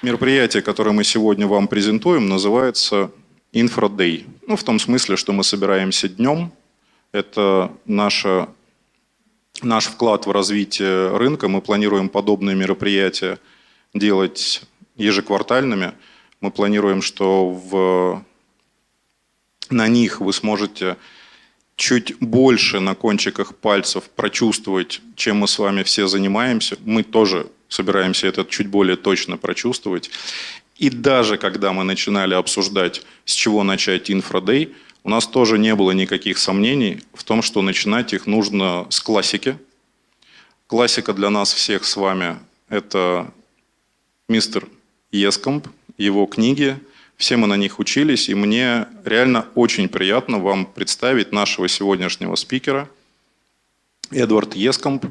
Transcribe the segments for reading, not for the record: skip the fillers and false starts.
Мероприятие, которое мы сегодня вам презентуем, называется InfraDAY. В том смысле, что мы собираемся днем. Это наш вклад в развитие рынка. Мы планируем подобные мероприятия делать ежеквартальными. Мы планируем, что на них вы сможете чуть больше на кончиках пальцев прочувствовать, чем мы с вами все занимаемся. Мы тоже собираемся это чуть более точно прочувствовать. И даже когда мы начинали обсуждать, с чего начать InfraDAY, у нас тоже не было никаких сомнений в том, что начинать их нужно с классики. Классика для нас всех с вами – это мистер Yescombe, его книги. Все мы на них учились, и мне реально очень приятно вам представить нашего сегодняшнего спикера, Эдвард Йескомб.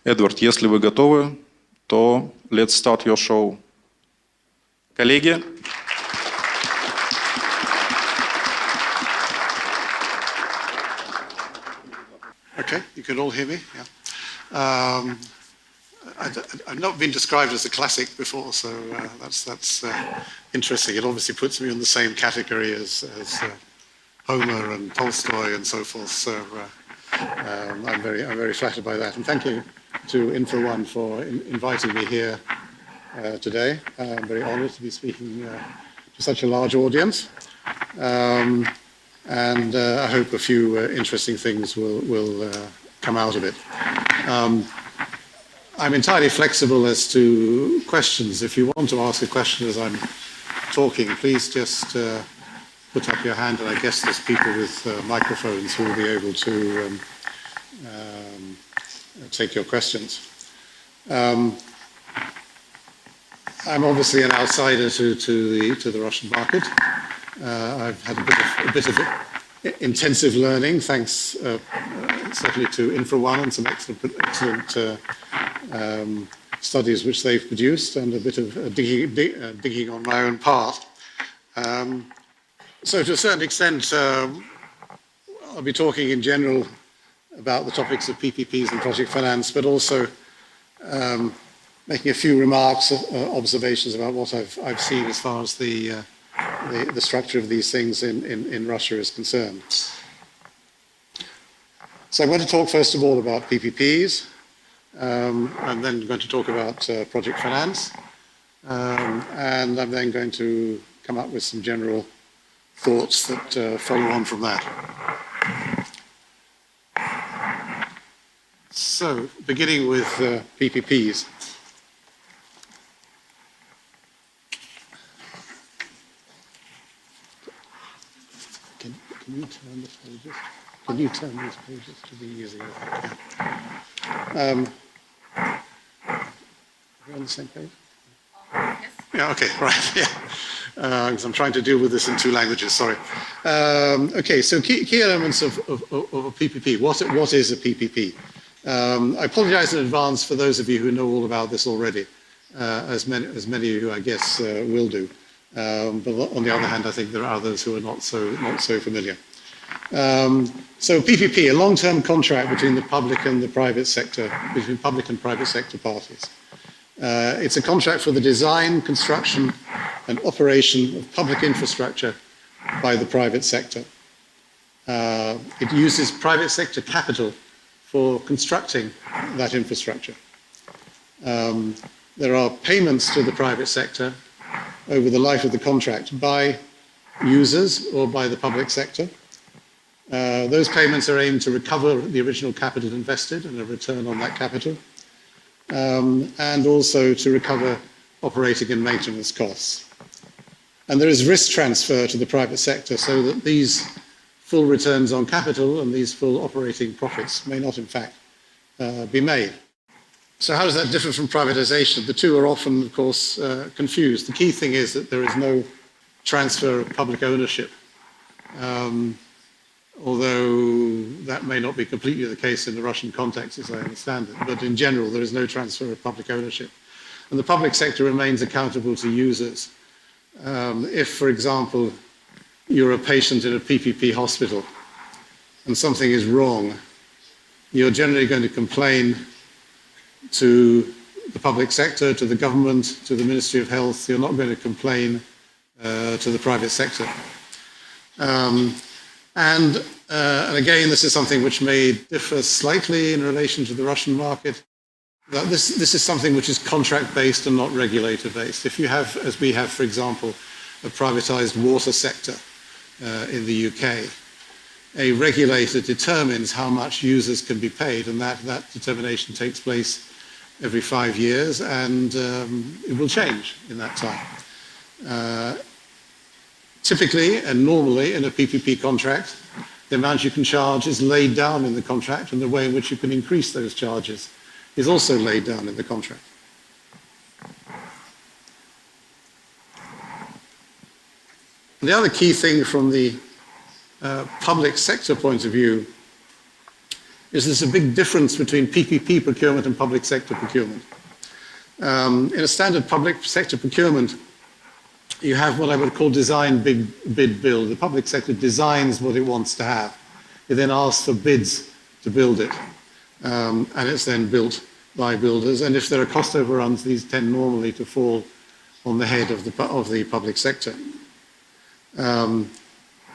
Эдвард, если вы готовы, то let's start your show. Коллеги. Okay, you can all hear me? Yeah. I've not been described as a classic before, so that's interesting. It obviously puts me in the same category as Homer and Tolstoy and so forth. So I'm very flattered by that. And thank you to InfraOne for inviting me here today. I'm very honoured to be speaking to such a large audience, and I hope a few interesting things will come out of it. I'm entirely flexible as to questions. If you want to ask a question as I'm talking, please just put up your hand, and I guess there's people with microphones who will be able to take your questions. I'm obviously an outsider to the Russian market. I've had a bit of intensive learning, thanks certainly to InfraOne and some excellent studies which they've produced, and a bit of digging on my own part. So to a certain extent, I'll be talking in general about the topics of PPPs and project finance, but also making a few remarks, observations about what I've seen as far as the structure of these things in Russia is concerned. So I'm going to talk first of all about PPPs, and then I'm going to talk about project finance, and I'm then going to come up with some general thoughts that follow on from that. So, beginning with PPPs. Can you turn the pages? Can you turn these pages to be easier? Yeah. Are we on the same page? Yes. Yeah, okay, right, yeah. Because I'm trying to deal with this in two languages, sorry. Okay, so key elements of a PPP. What is a PPP? I apologize in advance for those of you who know all about this already, as many of you, I guess, will do. But on the other hand, I think there are others who are not so familiar. So PPP, a long-term contract between the public and the private sector, between public and private sector parties. It's a contract for the design, construction, and operation of public infrastructure by the private sector. It uses private sector capital for constructing that infrastructure. There are payments to the private sector over the life of the contract by users or by the public sector. Those payments are aimed to recover the original capital invested and a return on that capital, and also to recover operating and maintenance costs. And there is risk transfer to the private sector so that these full returns on capital and these full operating profits may not, in fact, be made. So how does that differ from privatization? The two are often, of course, confused. The key thing is that there is no transfer of public ownership, although that may not be completely the case in the Russian context, as I understand it. But in general, there is no transfer of public ownership. And the public sector remains accountable to users. If, for example, you're a patient in a PPP hospital and something is wrong, you're generally going to complain to the public sector, to the government, to the Ministry of Health. You're not going to complain to the private sector. And again, this is something which may differ slightly in relation to the Russian market. That this is something which is contract-based and not regulator-based. If you have, as we have, for example, a privatized water sector in the UK, a regulator determines how much users can be paid, and that determination takes place every 5 years, and it will change in that time. Typically and normally in a PPP contract, the amount you can charge is laid down in the contract, and the way in which you can increase those charges is also laid down in the contract. And the other key thing from the public sector point of view is there's a big difference between PPP procurement and public sector procurement. In a standard public sector procurement, you have what I would call design, bid, build. The public sector designs what it wants to have. It then asks for bids to build it. And it's then built by builders. And if there are cost overruns, these tend normally to fall on the head of the public sector.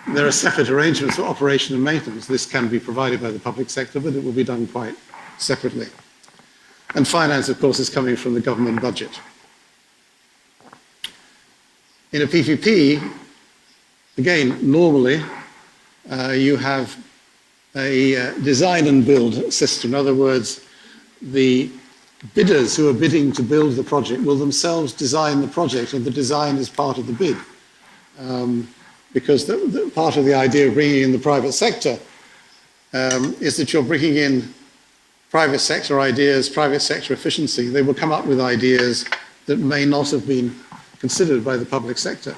There are separate arrangements for operation and maintenance. This can be provided by the public sector, but it will be done quite separately. And finance, of course, is coming from the government budget. In a PPP, again, normally you have a design and build system. In other words, the bidders who are bidding to build the project will themselves design the project, and the design is part of the bid. Because the part of the idea of bringing in the private sector is that you're bringing in private sector ideas, private sector efficiency. They will come up with ideas that may not have been considered by the public sector,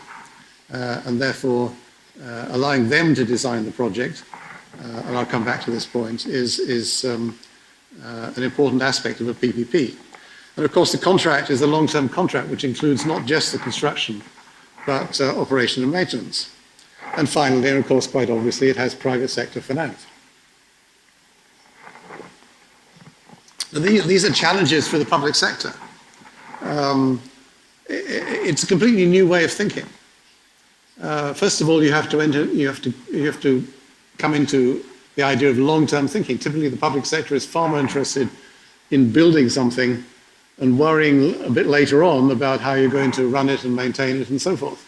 and therefore allowing them to design the project, and I'll come back to this point, is an important aspect of a PPP. And of course the contract is a long-term contract which includes not just the construction, but operation and maintenance. And finally, and of course quite obviously, it has private sector finance. These are challenges for the public sector. It's a completely new way of thinking. First of all, you have to come into the idea of long-term thinking. Typically, the public sector is far more interested in building something and worrying a bit later on about how you're going to run it and maintain it and so forth.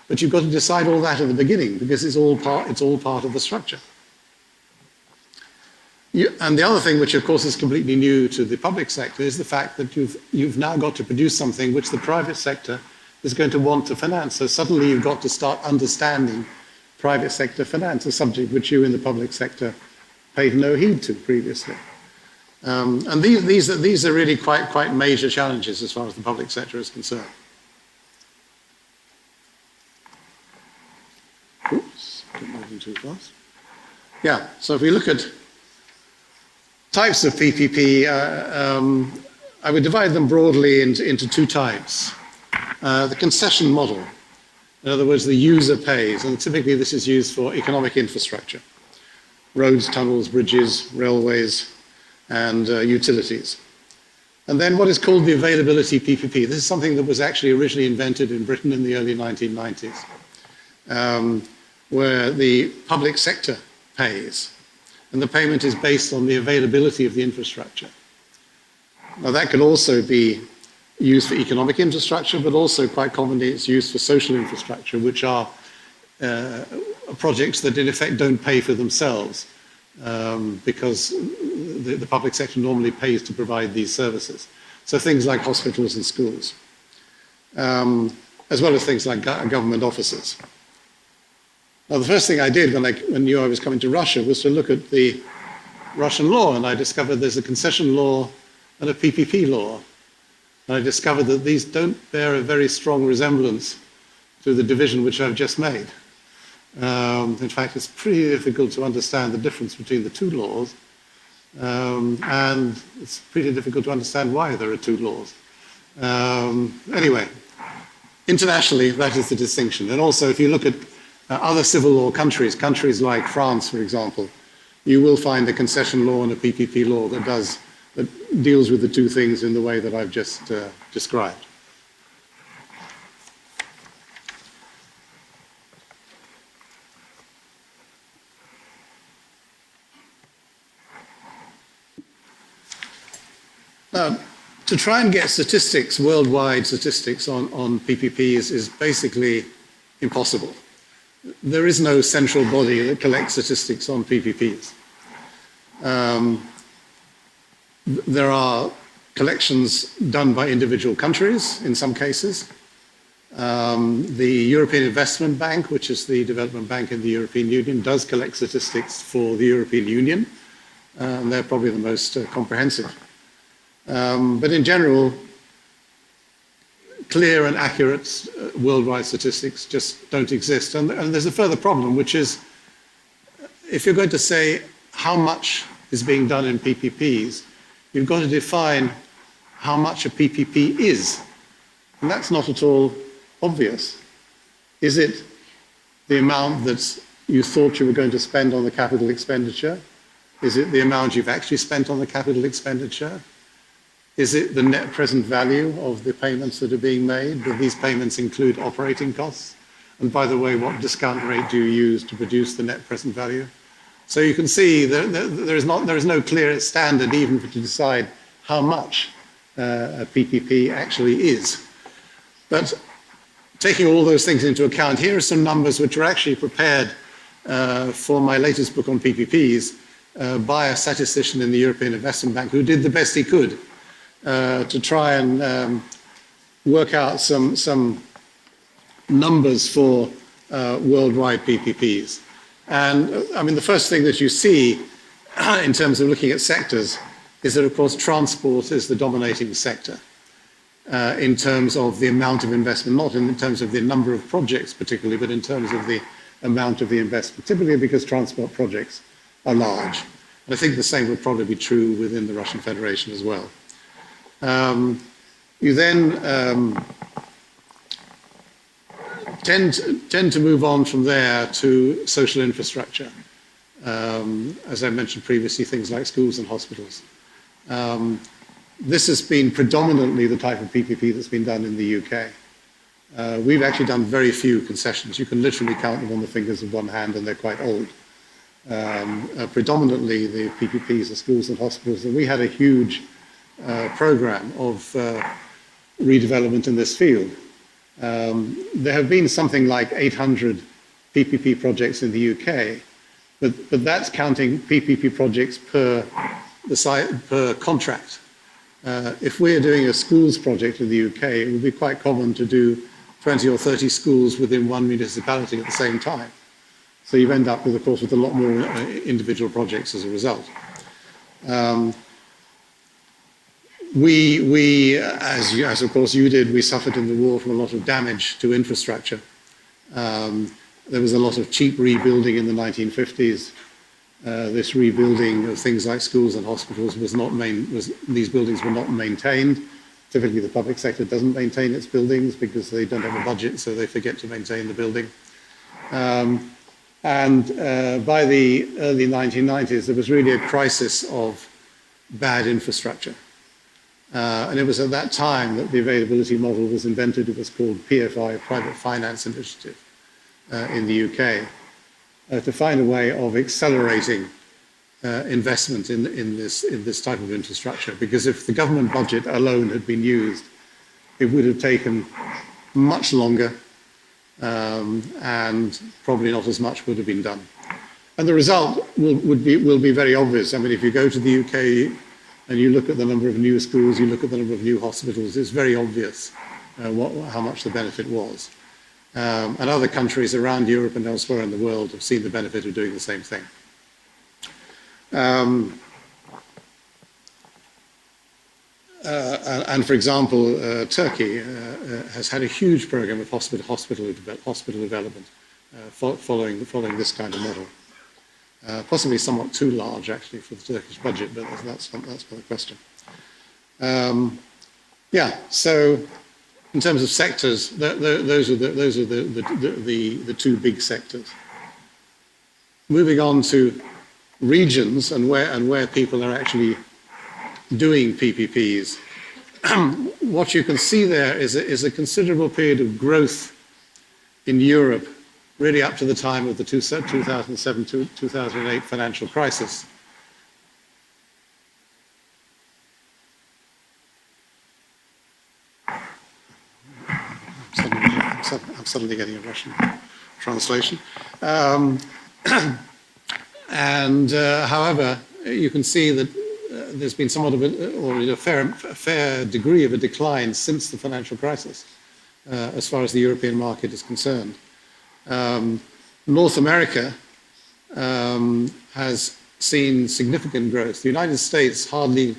But you've got to decide all that at the beginning because it's all part of the structure. And the other thing, which of course is completely new to the public sector, is the fact that you've now got to produce something which the private sector is going to want to finance. So suddenly you've got to start understanding private sector finance, a subject which you in the public sector paid no heed to previously. And these are really quite major challenges as far as the public sector is concerned. Oops, I'm moving too fast. Yeah, so if we look at types of PPP, I would divide them broadly into two types. The concession model, in other words, the user pays, and typically this is used for economic infrastructure, roads, tunnels, bridges, railways, and utilities. And then what is called the availability PPP. This is something that was actually originally invented in Britain in the early 1990s, where the public sector pays. And the payment is based on the availability of the infrastructure. Now that can also be used for economic infrastructure, but also quite commonly it's used for social infrastructure, which are projects that in effect don't pay for themselves because the public sector normally pays to provide these services. So things like hospitals and schools, as well as things like government offices. Now, the first thing I did when I knew I was coming to Russia was to look at the Russian law, and I discovered there's a concession law and a PPP law. And I discovered that these don't bear a very strong resemblance to the division which I've just made. In fact, it's pretty difficult to understand the difference between the two laws, and it's pretty difficult to understand why there are two laws. Anyway, internationally, that is the distinction. And also, if you look at other civil law countries like France, for example, you will find a concession law and a PPP law that deals with the two things in the way that I've just described. Now, to try and get statistics, worldwide statistics on PPPs is basically impossible. There is no central body that collects statistics on PPPs. There are collections done by individual countries in some cases. The European Investment Bank, which is the development bank in the European Union, does collect statistics for the European Union, and they're probably the most comprehensive. But in general, clear and accurate worldwide statistics just don't exist. And there's a further problem, which is if you're going to say how much is being done in PPPs, you've got to define how much a PPP is. And that's not at all obvious. Is it the amount that you thought you were going to spend on the capital expenditure? Is it the amount you've actually spent on the capital expenditure? Is it the net present value of the payments that are being made? Do these payments include operating costs? And by the way, what discount rate do you use to produce the net present value? So you can see there is no clear standard even to decide how much a PPP actually is. But taking all those things into account, here are some numbers which were actually prepared for my latest book on PPPs by a statistician in the European Investment Bank who did the best he could to try and work out some numbers for worldwide PPPs. And I mean, the first thing that you see in terms of looking at sectors is that, of course, transport is the dominating sector in terms of the amount of investment, not in terms of the number of projects particularly, but in terms of the amount of the investment, typically because transport projects are large. And I think the same would probably be true within the Russian Federation as well. You then tend to move on from there to social infrastructure. As I mentioned previously, things like schools and hospitals. This has been predominantly the type of PPP that's been done in the UK. We've actually done very few concessions. You can literally count them on the fingers of one hand, and they're quite old. Predominantly, the PPPs are schools and hospitals, and we had a huge program of redevelopment in this field. There have been something like 800 PPP projects in the UK, but that's counting PPP projects per contract. If we're doing a schools project in the UK, it would be quite common to do 20 or 30 schools within one municipality at the same time. So you end up with, of course, with a lot more individual projects as a result. We, as of course you did, we suffered in the war from a lot of damage to infrastructure. There was a lot of cheap rebuilding in the 1950s. This rebuilding of things like schools and hospitals these buildings were not maintained. Typically the public sector doesn't maintain its buildings because they don't have a budget, so they forget to maintain the building. By the early 1990s, there was really a crisis of bad infrastructure. And it was at that time that the availability model was invented. It was called PFI, Private Finance Initiative, in the UK, to find a way of accelerating investment in this type of infrastructure. Because if the government budget alone had been used, it would have taken much longer, and probably not as much would have been done. And the result will be very obvious. I mean, if you go to the UK and you look at the number of new schools, you look at the number of new hospitals, it's very obvious how much the benefit was. And other countries around Europe and elsewhere in the world have seen the benefit of doing the same thing. And for example, Turkey has had a huge program of hospital development following this kind of model. Possibly somewhat too large, actually, for the Turkish budget, but that's another question. Yeah, so in terms of sectors, those are the two big sectors. Moving on to regions and where people are actually doing PPPs, what you can see there is a considerable period of growth in Europe, really up to the time of the 2007-2008 financial crisis. I'm suddenly getting a Russian translation. However, you can see that there's been somewhat of a fair degree of a decline since the financial crisis, as far as the European market is concerned. North America has seen significant growth. The United States hardly,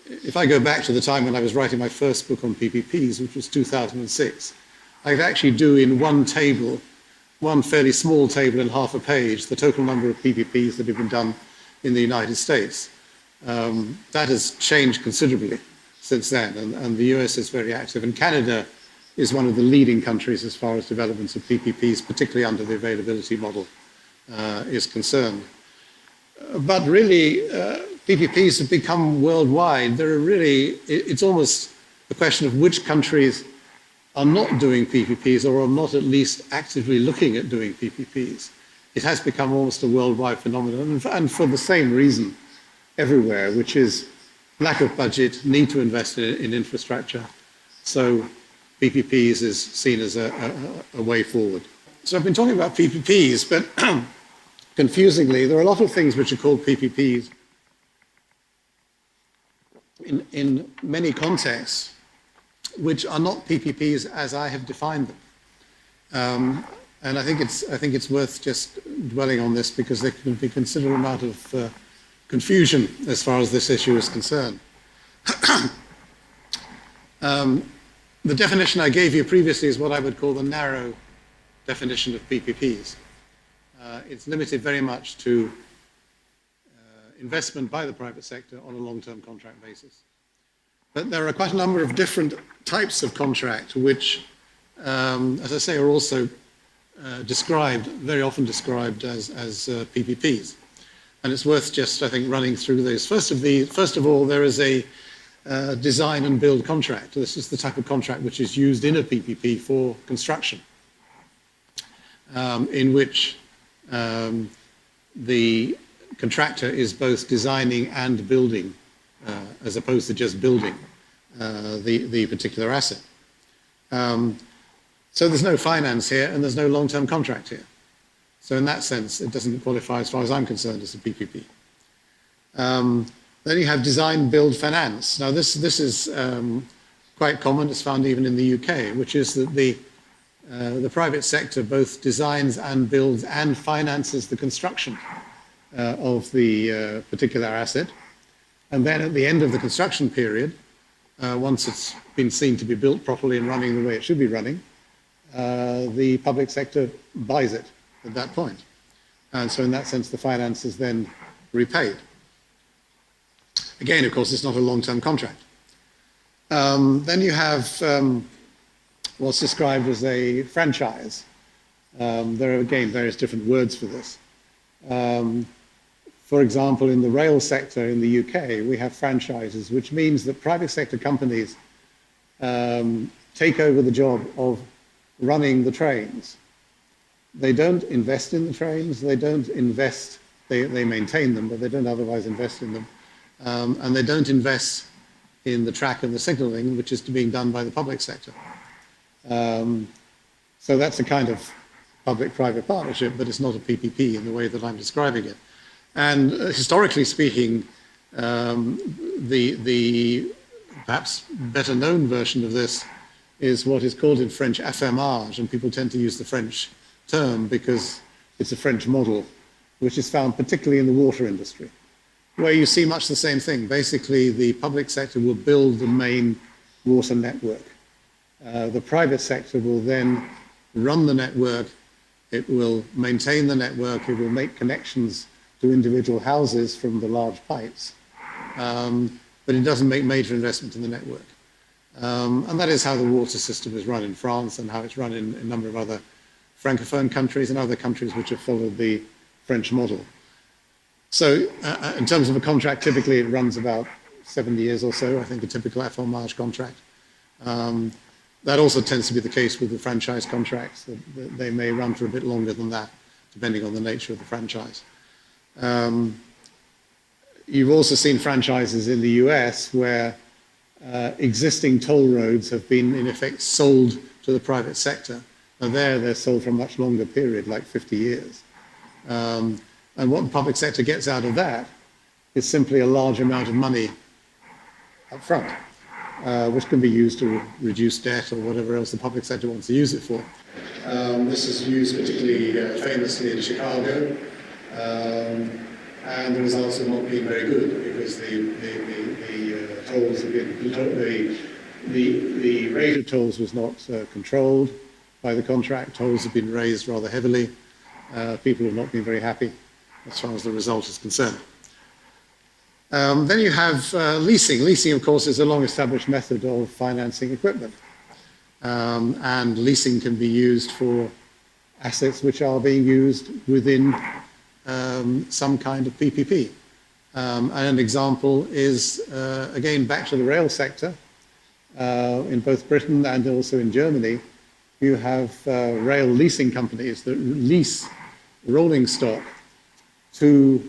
if I go back to the time when I was writing my first book on PPPs, which was 2006, I could actually do in one table, one fairly small table in half a page, the total number of PPPs that have been done in the United States. That has changed considerably since then, and the US is very active, and Canada is one of the leading countries as far as developments of PPPs, particularly under the availability model, is concerned. But really, PPPs have become worldwide. There are really, it's almost a question of which countries are not doing PPPs or are not at least actively looking at doing PPPs. It has become almost a worldwide phenomenon, and for the same reason everywhere, which is lack of budget, need to invest in infrastructure. So PPPs is seen as a way forward. So I've been talking about PPPs, but confusingly, there are a lot of things which are called PPPs in many contexts, which are not PPPs as I have defined them. And I think it's worth just dwelling on this because there can be a considerable amount of confusion as far as this issue is concerned. The definition I gave you previously is what I would call the narrow definition of PPPs. It's limited very much to investment by the private sector on a long-term contract basis. But there are quite a number of different types of contract which, as I say, are also very often described as PPPs. And it's worth just, I think, running through those. First of all, there is a design and build contract. This is the type of contract which is used in a PPP for construction, in which the contractor is both designing and building, as opposed to just building the particular asset. So there's no finance here and there's no long-term contract here. So in that sense, it doesn't qualify, as far as I'm concerned, as a PPP. Then you have design, build, finance. Now this is quite common. It's found even in the UK, which is that the private sector both designs and builds and finances the construction of the particular asset. And then at the end of the construction period, once it's been seen to be built properly and running the way it should be running, the public sector buys it at that point. And so in that sense, the finance is then repaid. Again, of course, it's not a long-term contract. Then you have what's described as a franchise. There are, again, various different words for this. For example, in the rail sector in the UK, we have franchises, which means that private sector companies take over the job of running the trains. They don't invest in the trains, they maintain them, but they don't otherwise invest in them. And they don't invest in the track and the signalling, which is being done by the public sector. So that's a kind of public-private partnership, but it's not a PPP in the way that I'm describing it. And historically speaking, the perhaps better known version of this is what is called in French affermage, and people tend to use the French term because it's a French model, which is found particularly in the water industry, where you see much the same thing. Basically, the public sector will build the main water network. The private sector will then run the network, it will maintain the network, it will make connections to individual houses from the large pipes, but it doesn't make major investment in the network. And that is how the water system is run in France and how it's run in a number of other Francophone countries and other countries which have followed the French model. So in terms of a contract, typically it runs about 7 years or so, I think a typical affermage contract. That also tends to be the case with the franchise contracts. They may run for a bit longer than that, depending on the nature of the franchise. You've also seen franchises in the US where existing toll roads have been, in effect, sold to the private sector. And they're sold for a much longer period, like 50 years. And what the public sector gets out of that is simply a large amount of money up front, which can be used to reduce debt or whatever else the public sector wants to use it for. This is used particularly famously in Chicago, and the results have not been very good because the tolls have been, the rate of tolls was not controlled by the contract. Tolls have been raised rather heavily. People have not been very happy as far as the result is concerned. Then you have leasing. Leasing, of course, is a long-established method of financing equipment. And leasing can be used for assets which are being used within some kind of PPP. And an example is, again, back to the rail sector. In both Britain and also in Germany, you have rail leasing companies that lease rolling stock to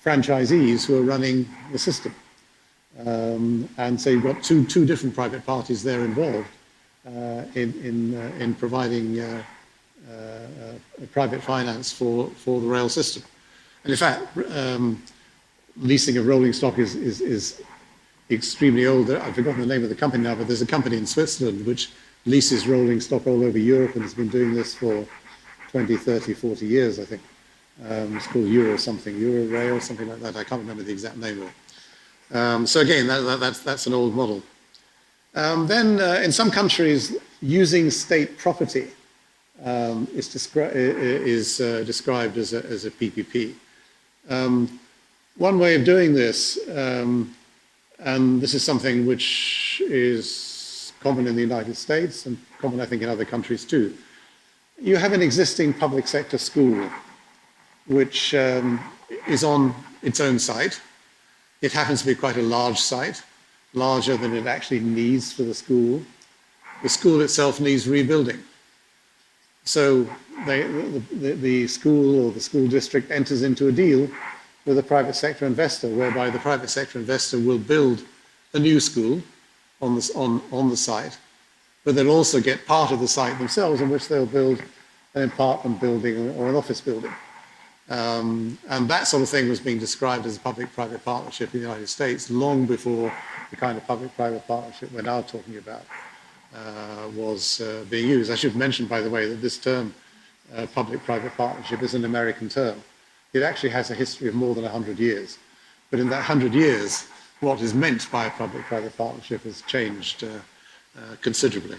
franchisees who are running the system. And so you've got two different private parties there involved in providing private finance for the rail system. And in fact, leasing of rolling stock is extremely old. I've forgotten the name of the company now, but there's a company in Switzerland which leases rolling stock all over Europe and has been doing this for 20, 30, 40 years, I think. It's called Euro Rail, something like that. I can't remember the exact name of it. So again, that's an old model. Then in some countries, using state property is described as a PPP. One way of doing this, and this is something which is common in the United States and common, I think, in other countries too. You have an existing public sector school which is on its own site. It happens to be quite a large site, larger than it actually needs for the school. The school itself needs rebuilding. So the school or the school district enters into a deal with a private sector investor, whereby the private sector investor will build a new school on the site, but they'll also get part of the site themselves, in which they'll build an apartment building or an office building. And that sort of thing was being described as a public-private partnership in the United States long before the kind of public-private partnership we're now talking about was being used. I should mention, by the way, that this term, public-private partnership, is an American term. It actually has a history of more than 100 years. But in that 100 years, what is meant by a public-private partnership has changed considerably.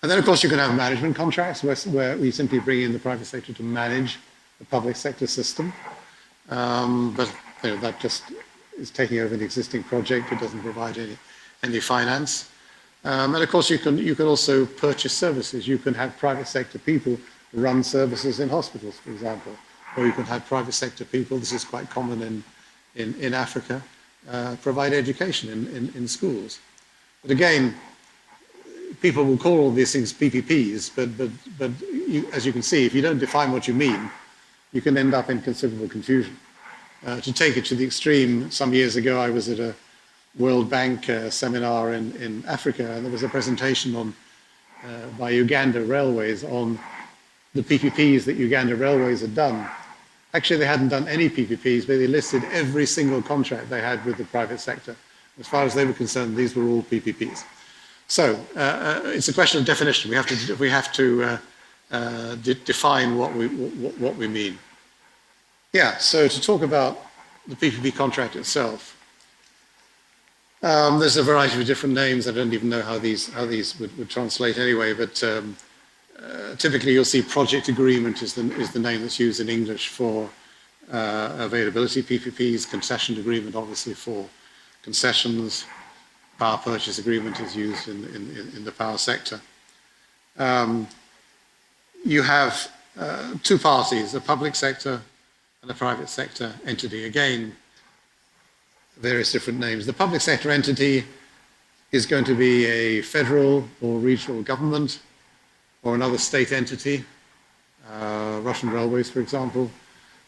And then, of course, you can have management contracts where we simply bring in the private sector to manage the public sector system. But that just is taking over an existing project. It doesn't provide any finance. And of course, you can also purchase services. You can have private sector people run services in hospitals, for example, or you can have private sector people. This is quite common in Africa. Provide education in schools. But again, people will call all these things PPPs, but as you can see, if you don't define what you mean, you can end up in considerable confusion. To take it to the extreme, some years ago I was at a World Bank seminar in Africa, and there was a presentation by Uganda Railways on the PPPs that Uganda Railways had done. Actually, they hadn't done any PPPs, but they listed every single contract they had with the private sector. As far as they were concerned, these were all PPPs. So it's a question of definition. We have to define what we mean. Yeah. So to talk about the PPP contract itself, there's a variety of different names. I don't even know how these would translate anyway. But typically, you'll see project agreement is the name that's used in English for availability PPPs. Concession agreement, obviously, for concessions. Power purchase agreement is used in the power sector. You have two parties, a public sector and a private sector entity. Again, various different names. The public sector entity is going to be a federal or regional government or another state entity, Russian railways, for example,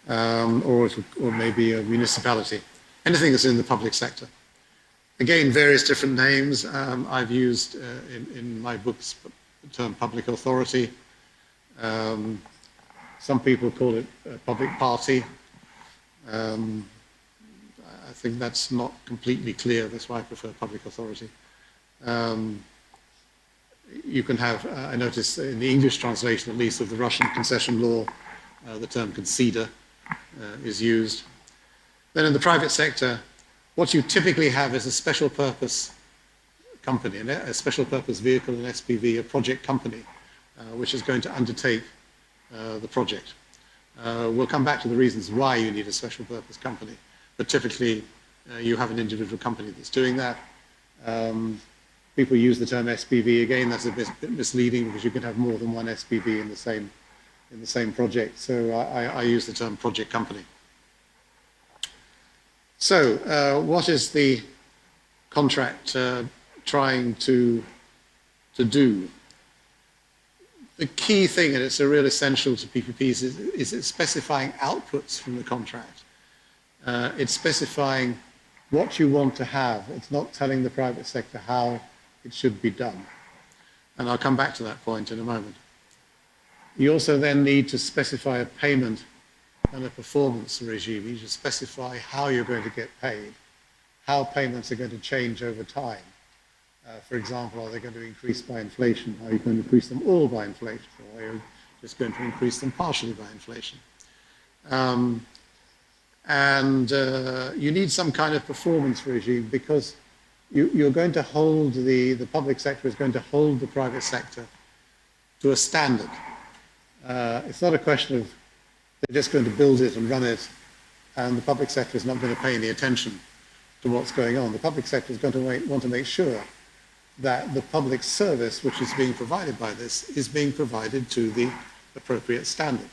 or maybe a municipality, anything that's in the public sector. Again, various different names. I've used in my books the term public authority. Some people call it a public party. I think that's not completely clear. That's why I prefer public authority. You can have, I notice in the English translation, at least, of the Russian concession law, the term conceder is used. Then in the private sector, what you typically have is a special purpose company, a special purpose vehicle, an SPV, a project company, which is going to undertake the project. We'll come back to the reasons why you need a special purpose company, but typically you have an individual company that's doing that. People use the term SPV. Again, that's a bit misleading because you can have more than one SPV in the same project. So I use the term project company. So what is the contract trying to do? The key thing, and it's a real essential to PPPs, is it's specifying outputs from the contract. It's specifying what you want to have. It's not telling the private sector how it should be done. And I'll come back to that point in a moment. You also then need to specify a payment and a performance regime. You need to specify how you're going to get paid, how payments are going to change over time. For example, are they going to increase by inflation? Are you going to increase them all by inflation? Or are you just going to increase them partially by inflation? You need some kind of performance regime because you're going to hold the public sector is going to hold the private sector to a standard. It's not a question of they're just going to build it and run it and the public sector is not going to pay any attention to what's going on. The public sector is going to want to make sure that the public service which is being provided by this is being provided to the appropriate standard.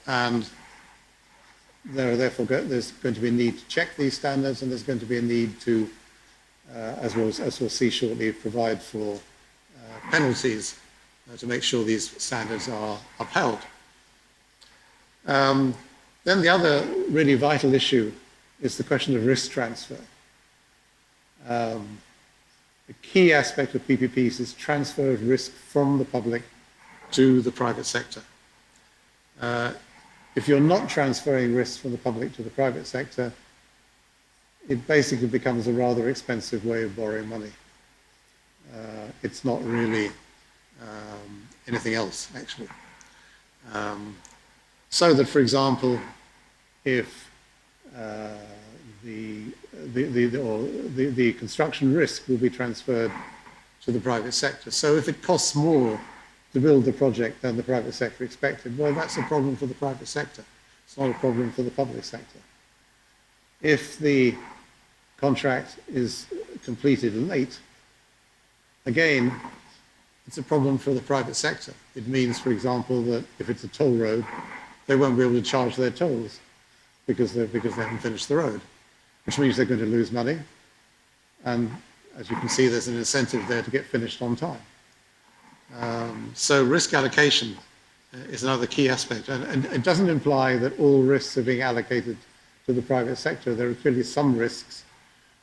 And there's going to be a need to check these standards, and there's going to be a need to, as we'll see shortly, provide for penalties to make sure these standards are upheld. Then the other really vital issue is the question of risk transfer. The key aspect of PPPs is transfer of risk from the public to the private sector. If you're not transferring risk from the public to the private sector, it basically becomes a rather expensive way of borrowing money. It's not really anything else, actually. So that, for example, if the construction risk will be transferred to the private sector. So if it costs more to build the project than the private sector expected, well, that's a problem for the private sector. It's not a problem for the public sector. If the contract is completed late, again, it's a problem for the private sector. It means, for example, that if it's a toll road, they won't be able to charge their tolls because they haven't finished the road, which means they're going to lose money. And as you can see, there's an incentive there to get finished on time. So risk allocation is another key aspect. And it doesn't imply that all risks are being allocated to the private sector. There are clearly some risks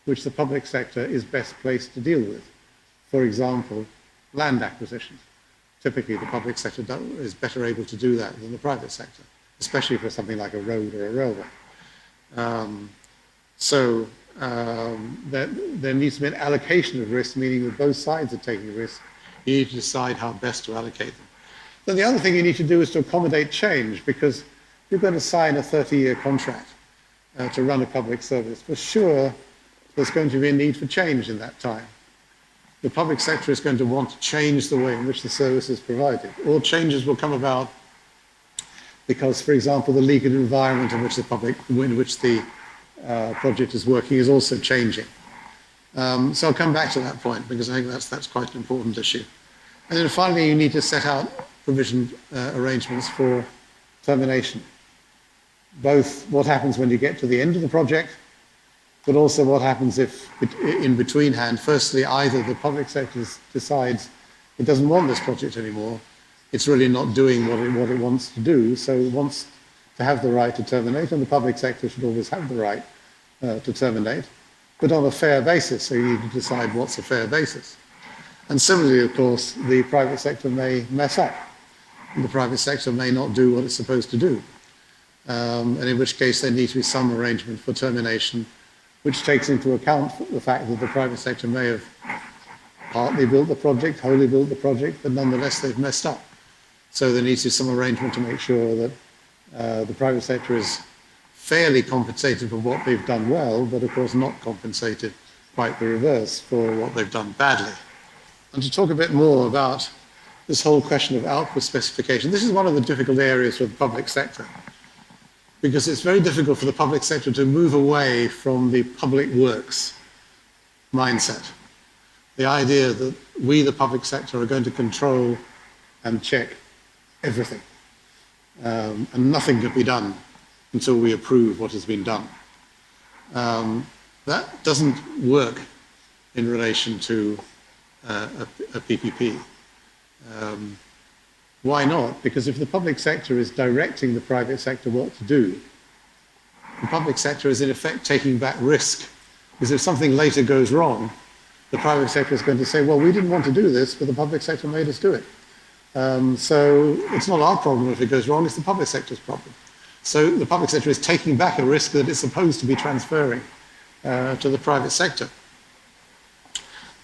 which the public sector is best placed to deal with. For example, land acquisition. Typically, the public sector is better able to do that than the private sector, especially for something like a road or a railway. There needs to be an allocation of risk, meaning that both sides are taking risk. You need to decide how best to allocate them. Then the other thing you need to do is to accommodate change, because if you're going to sign a 30-year contract to run a public service, for sure there's going to be a need for change in that time. The public sector is going to want to change the way in which the service is provided. All changes will come about because, for example, the legal environment in which the project is working is also changing. So I'll come back to that point because I think that's quite an important issue. And then finally, you need to set out provision arrangements for termination. Both what happens when you get to the end of the project but also what happens if, in between hand, firstly, either the public sector decides it doesn't want this project anymore, it's really not doing what it wants to do, so it wants to have the right to terminate, and the public sector should always have the right to terminate, but on a fair basis, so you need to decide what's a fair basis. And similarly, of course, the private sector may mess up. The private sector may not do what it's supposed to do, and in which case there needs to be some arrangement for termination, which takes into account the fact that the private sector may have partly built the project, wholly built the project, but nonetheless they've messed up. So there needs to be some arrangement to make sure that the private sector is fairly compensated for what they've done well, but of course not compensated quite the reverse for what they've done badly. And to talk a bit more about this whole question of output specification, this is one of the difficult areas for the public sector, because it's very difficult for the public sector to move away from the public works mindset. The idea that we, the public sector, are going to control and check everything, and nothing can be done until we approve what has been done. That doesn't work in relation to a PPP. Why not? Because if the public sector is directing the private sector what to do, the public sector is in effect taking back risk. Because if something later goes wrong, the private sector is going to say, well, we didn't want to do this, but the public sector made us do it. So it's not our problem if it goes wrong, it's the public sector's problem. So the public sector is taking back a risk that it's supposed to be transferring to the private sector.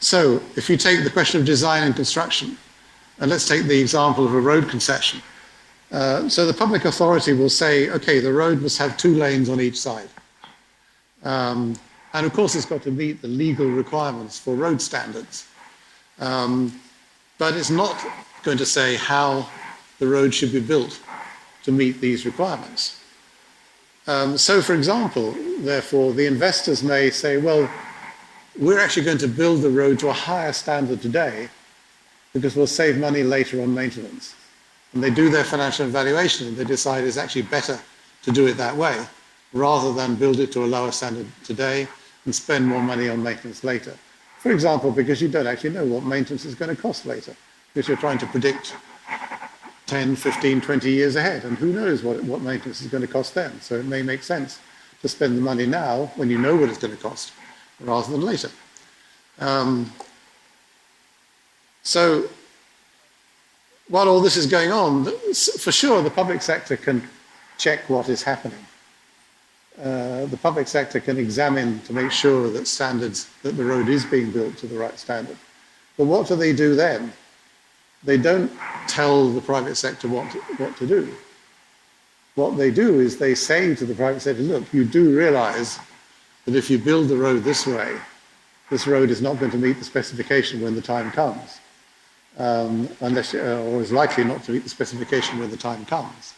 So if you take the question of design and construction, and let's take the example of a road concession. So the public authority will say, okay, the road must have 2 lanes on each side. And of course, it's got to meet the legal requirements for road standards. But it's not going to say how the road should be built to meet these requirements. So for example, therefore, the investors may say, well, we're actually going to build the road to a higher standard today because we'll save money later on maintenance. And they do their financial evaluation and they decide it's actually better to do it that way rather than build it to a lower standard today and spend more money on maintenance later. For example, because you don't actually know what maintenance is going to cost later, because you're trying to predict 10, 15, 20 years ahead, and who knows what maintenance is going to cost then. So it may make sense to spend the money now when you know what it's going to cost, rather than later. So while all this is going on, for sure the public sector can check what is happening. The public sector can examine to make sure that that the road is being built to the right standard. But what do they do then? They don't tell the private sector what to do. What they do is they say to the private sector, look, you do realize that if you build the road this way, this road is not going to meet the specification when the time comes, or is likely not to meet the specification when the time comes.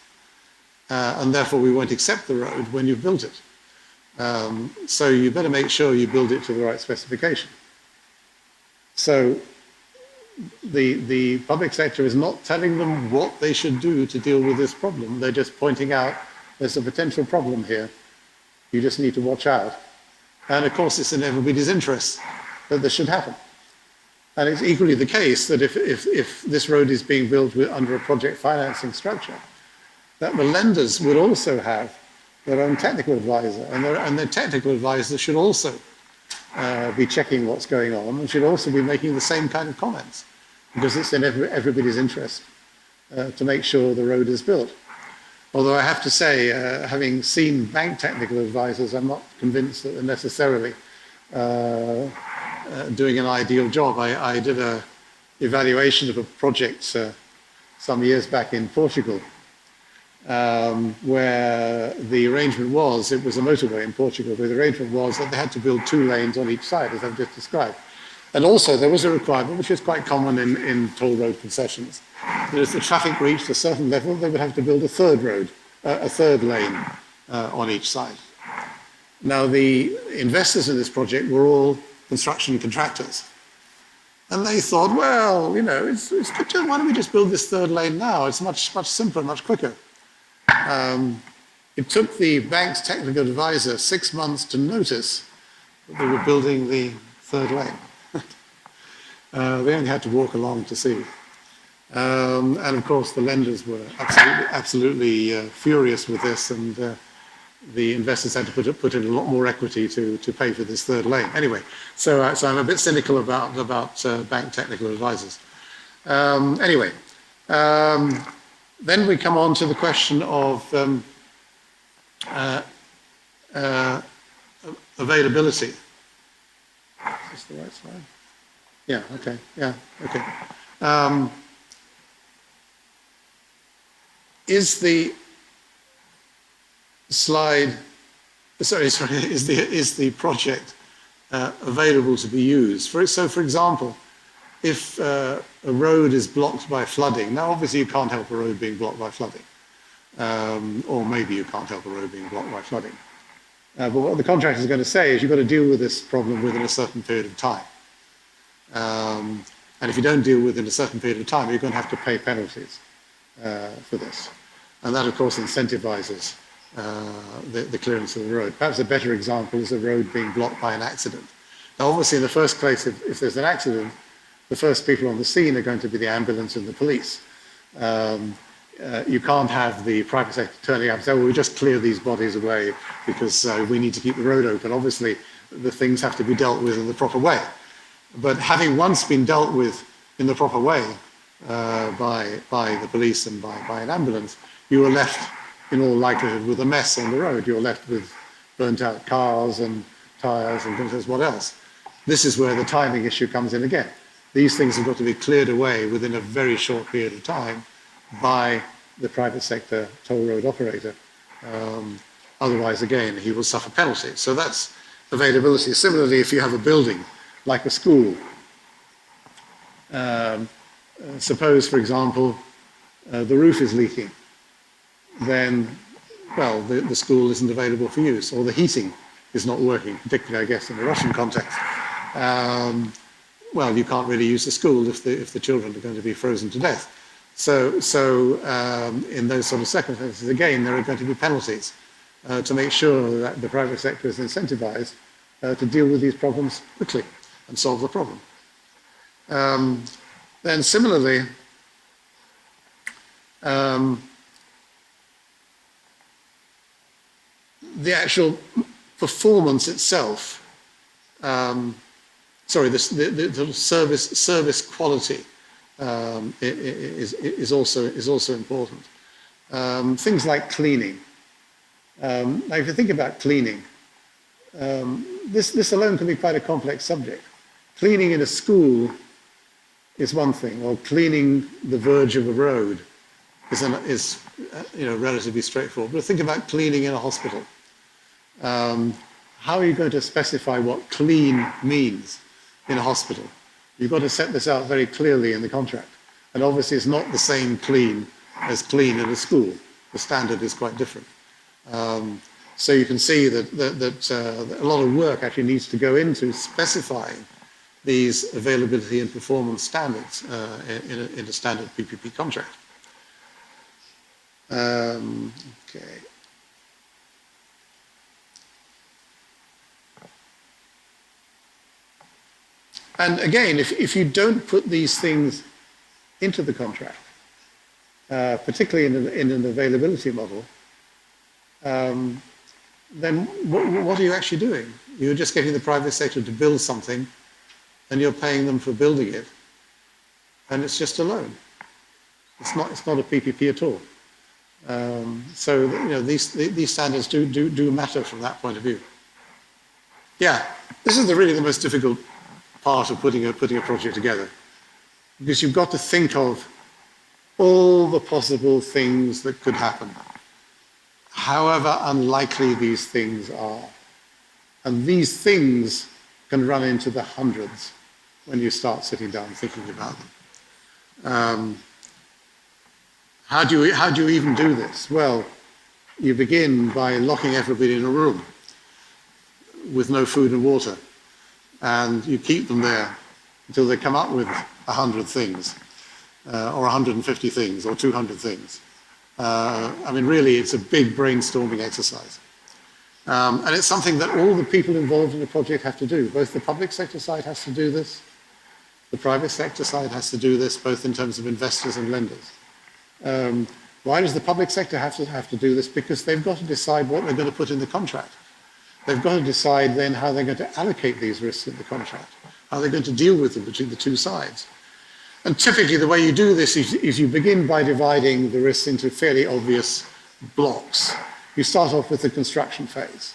And therefore we won't accept the road when you've built it. So you better make sure you build it to the right specification. So the public sector is not telling them what they should do to deal with this problem. They're just pointing out there's a potential problem here. You just need to watch out. And of course, it's in everybody's interest that this should happen. And it's equally the case that if this road is being built under a project financing structure, that the lenders would also have their own technical advisor, and their technical advisor should also be checking what's going on and should also be making the same kind of comments, because it's in everybody's interest to make sure the road is built. Although I have to say, having seen bank technical advisors, I'm not convinced that they're necessarily doing an ideal job. I did an evaluation of a project some years back in Portugal, where the arrangement was, it was a motorway in Portugal, where the arrangement was that they had to build 2 lanes on each side, as I've just described. And also there was a requirement, which is quite common in toll road concessions, that as the traffic reached a certain level, they would have to build a third lane on each side. Now the investors in this project were all construction contractors. And they thought, well, you know, it's good, why don't we just build this 3rd lane now? It's much simpler, much quicker. It took the bank's technical advisor 6 months to notice they were building the third lane. They only had to walk along to see. And of course, the lenders were absolutely furious with this, and the investors had to put in a lot more equity to pay for this third lane. Anyway, so I'm a bit cynical about bank technical advisors. Anyway, then we come on to the question of availability. Is this the right slide? Yeah, okay, yeah, okay. Is the slide, is the project available to be used? So for example, if a road is blocked by flooding, now obviously you can't help a road being blocked by flooding. Or maybe you can't help a road being blocked by flooding. But what the contractor is going to say is you've got to deal with this problem within a certain period of time. And if you don't deal within a certain period of time, you're going to have to pay penalties for this. And that, of course, incentivizes the clearance of the road. Perhaps a better example is a road being blocked by an accident. Now, obviously, in the first place, if there's an accident, the first people on the scene are going to be the ambulance and the police. You can't have the private sector turning up and say, well, we just clear these bodies away because we need to keep the road open. Obviously, the things have to be dealt with in the proper way. But having once been dealt with in the proper way by the police and by an ambulance, you are left, in all likelihood, with a mess on the road. You're left with burnt-out cars and tyres and goodness knows what else. This is where the timing issue comes in again. These things have got to be cleared away within a very short period of time by the private sector toll road operator. Otherwise, again, he will suffer penalties. So that's availability. Similarly, if you have a building like a school, suppose, for example, the roof is leaking, then, well, the school isn't available for use, or the heating is not working, particularly, I guess, in the Russian context. Well, you can't really use the school if the children are going to be frozen to death. So in those sort of circumstances, again, there are going to be penalties to make sure that the private sector is incentivized to deal with these problems quickly and solve the problem. Then similarly, the actual performance itself, the service quality is also important. Things like cleaning. Now, if you think about cleaning, this alone can be quite a complex subject. Cleaning in a school is one thing, or cleaning the verge of a road is relatively straightforward. But think about cleaning in a hospital. How are you going to specify what clean means in a hospital? You've got to set this out very clearly in the contract. And obviously it's not the same clean as clean in a school. The standard is quite different. So you can see that a lot of work actually needs to go into specifying these availability and performance standards in a standard PPP contract. Okay. And again, if you don't put these things into the contract, particularly in an availability model, then what are you actually doing? You're just getting the private sector to build something, and you're paying them for building it, and it's just a loan. It's not a PPP at all. So these standards do matter from that point of view. Yeah, this is really the most difficult part of putting a project together, because you've got to think of all the possible things that could happen, however unlikely these things are. And these things can run into the hundreds when you start sitting down thinking about them. How do you even do this? Well, you begin by locking everybody in a room with no food and water, and you keep them there until they come up with 100 things, or 150 things, or 200 things. I mean, really, it's a big brainstorming exercise. And it's something that all the people involved in the project have to do. Both the public sector side has to do this, the private sector side has to do this, both in terms of investors and lenders. Why does the public sector have to do this? Because they've got to decide what they're going to put in the contract. They've got to decide then how they're going to allocate these risks in the contract, how they're going to deal with them between the two sides. And typically the way you do this is you begin by dividing the risks into fairly obvious blocks. You start off with the construction phase.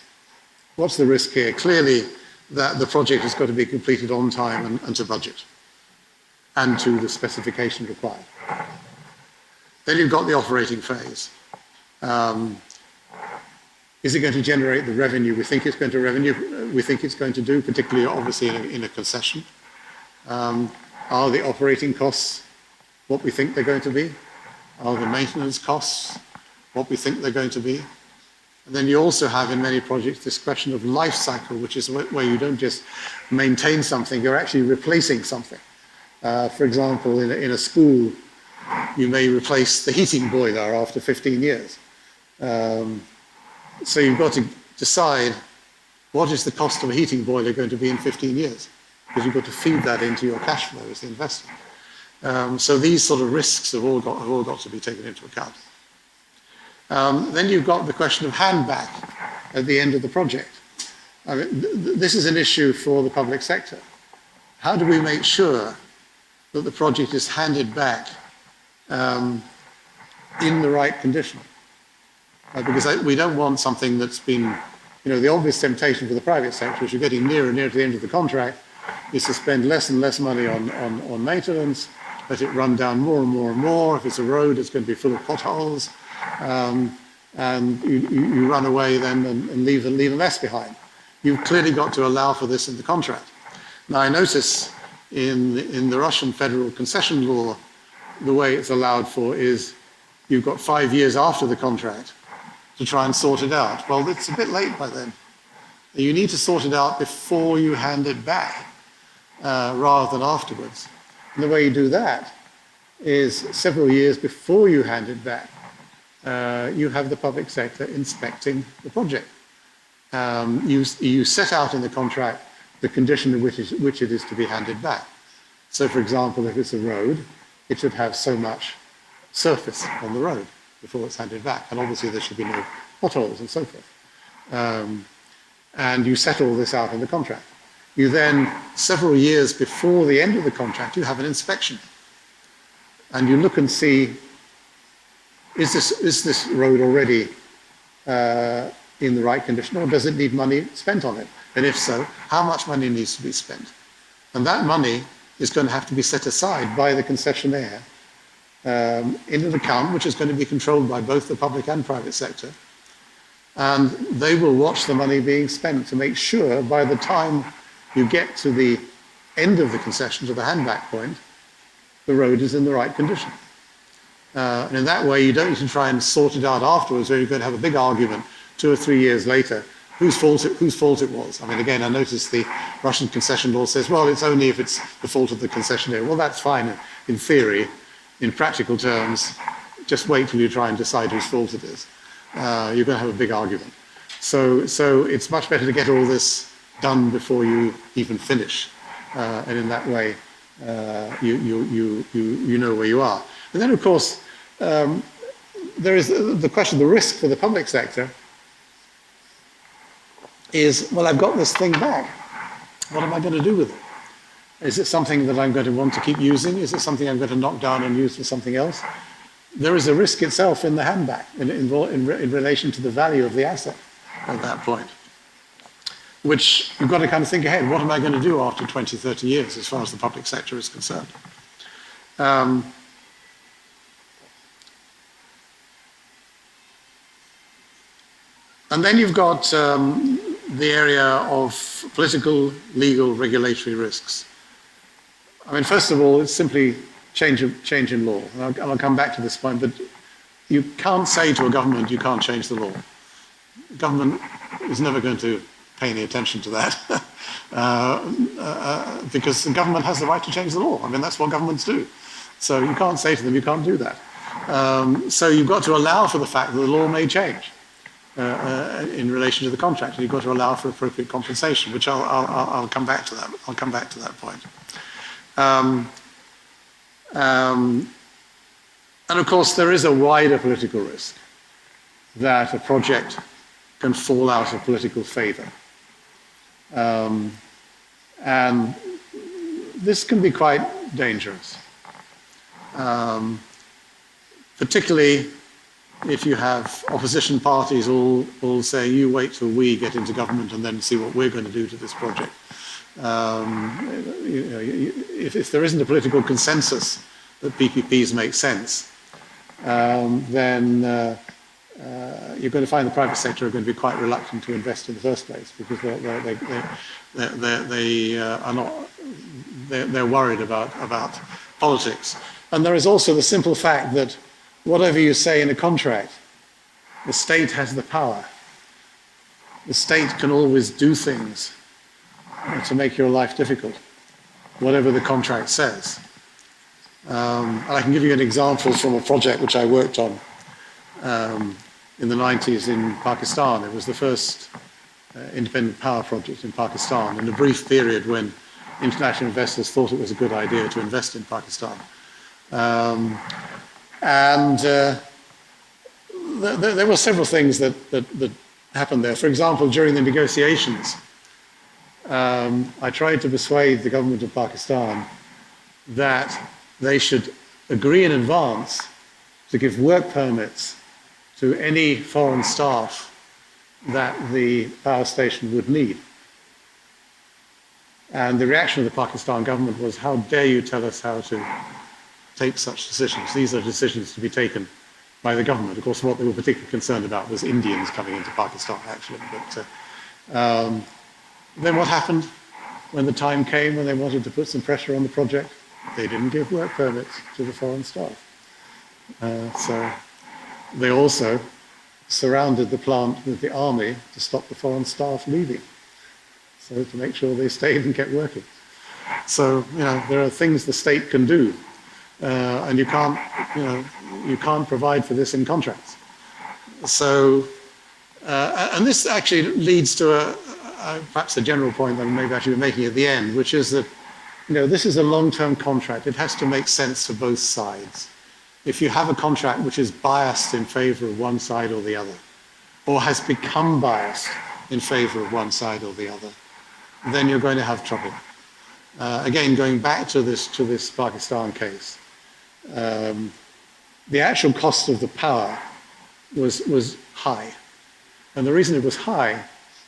What's the risk here? Clearly that the project has got to be completed on time and to budget and to the specification required. Then you've got the operating phase. Is it going to generate the revenue we think it's going to do, particularly obviously in a concession? Are the operating costs what we think they're going to be? Are the maintenance costs what we think they're going to be? And then you also have in many projects this question of life cycle, which is where you don't just maintain something, you're actually replacing something. For example, in a school, you may replace the heating boiler after 15 years. So you've got to decide what is the cost of a heating boiler going to be in 15 years, because you've got to feed that into your cash flow as the investor. So these sort of risks have all got to be taken into account. Then you've got the question of handback at the end of the project. I mean, this is an issue for the public sector. How do we make sure that the project is handed back in the right condition? Because we don't want something that's been, the obvious temptation for the private sector as you're getting nearer and nearer to the end of the contract is to spend less and less money on maintenance, let it run down more and more and more. If it's a road, it's going to be full of potholes, and you run away then and leave a mess behind. You've clearly got to allow for this in the contract. Now I notice in the Russian federal concession law, the way it's allowed for is you've got 5 years after the contract to try and sort it out. Well, it's a bit late by then. You need to sort it out before you hand it back, rather than afterwards. And the way you do that is several years before you hand it back, you have the public sector inspecting the project. You set out in the contract the condition in which it is to be handed back. So for example, if it's a road, it should have so much surface on the road before it's handed back. And obviously there should be no potholes and so forth. And you set all this out in the contract. You then, several years before the end of the contract, you have an inspection. And you look and see, is this road already in the right condition, or does it need money spent on it? And if so, how much money needs to be spent? And that money is going to have to be set aside by the concessionaire in an account which is going to be controlled by both the public and private sector. And they will watch the money being spent to make sure by the time you get to the end of the concession, to the handback point, the road is in the right condition. And in that way, you don't need to try and sort it out afterwards, or you're going to have a big argument 2 or 3 years later whose fault it was. I mean, again, I noticed the Russian concession law says, well, it's only if it's the fault of the concessionaire. Well, that's fine in theory. In practical terms, just wait till you try and decide whose fault it is. You're going to have a big argument. So it's much better to get all this done before you even finish. And in that way, you know where you are. And then, of course, there is the question, the risk for the public sector is, well, I've got this thing back. What am I going to do with it? Is it something that I'm going to want to keep using? Is it something I'm going to knock down and use for something else? There is a risk itself in the handback in relation to the value of the asset at that point, which you've got to kind of think ahead. What am I going to do after 20, 30 years as far as the public sector is concerned? And then you've got the area of political, legal, regulatory risks. I mean, first of all, it's simply change in law. And I'll come back to this point, but you can't say to a government, you can't change the law. The government is never going to pay any attention to that because the government has the right to change the law. I mean, that's what governments do. So you can't say to them, you can't do that. So you've got to allow for the fact that the law may change. in relation to the contract, and you've got to allow for appropriate compensation, which I'll come back to that. I'll come back to that point. And of course, there is a wider political risk that a project can fall out of political favor. And this can be quite dangerous, particularly if you have opposition parties all saying, you wait till we get into government and then see what we're going to do to this project. If there isn't a political consensus that PPPs make sense, then you're going to find the private sector are going to be quite reluctant to invest in the first place, because they're worried about politics. And there is also the simple fact that whatever you say in a contract, the state has the power. The state can always do things to make your life difficult, whatever the contract says. And I can give you an example from a project which I worked on in the 90s in Pakistan. It was the first independent power project in Pakistan in a brief period when international investors thought it was a good idea to invest in Pakistan. There were several things that happened there. For example, during the negotiations, I tried to persuade the government of Pakistan that they should agree in advance to give work permits to any foreign staff that the power station would need. And the reaction of the Pakistan government was, how dare you tell us how to take such decisions? These are decisions to be taken by the government. Of course, what they were particularly concerned about was Indians coming into Pakistan, actually. But then what happened when the time came when they wanted to put some pressure on the project? They didn't give work permits to the foreign staff. So they also surrounded the plant with the army to stop the foreign staff leaving, so to make sure they stayed and kept working. So, there are things the state can do, and you can't provide for this in contracts. So, and this actually leads to perhaps a general point that I maybe I should be making at the end, which is that, this is a long-term contract. It has to make sense to both sides. If you have a contract which is biased in favor of one side or the other, or has become biased in favor of one side or the other, then you're going to have trouble. Again, going back to this Pakistan case, the actual cost of the power was high. And the reason it was high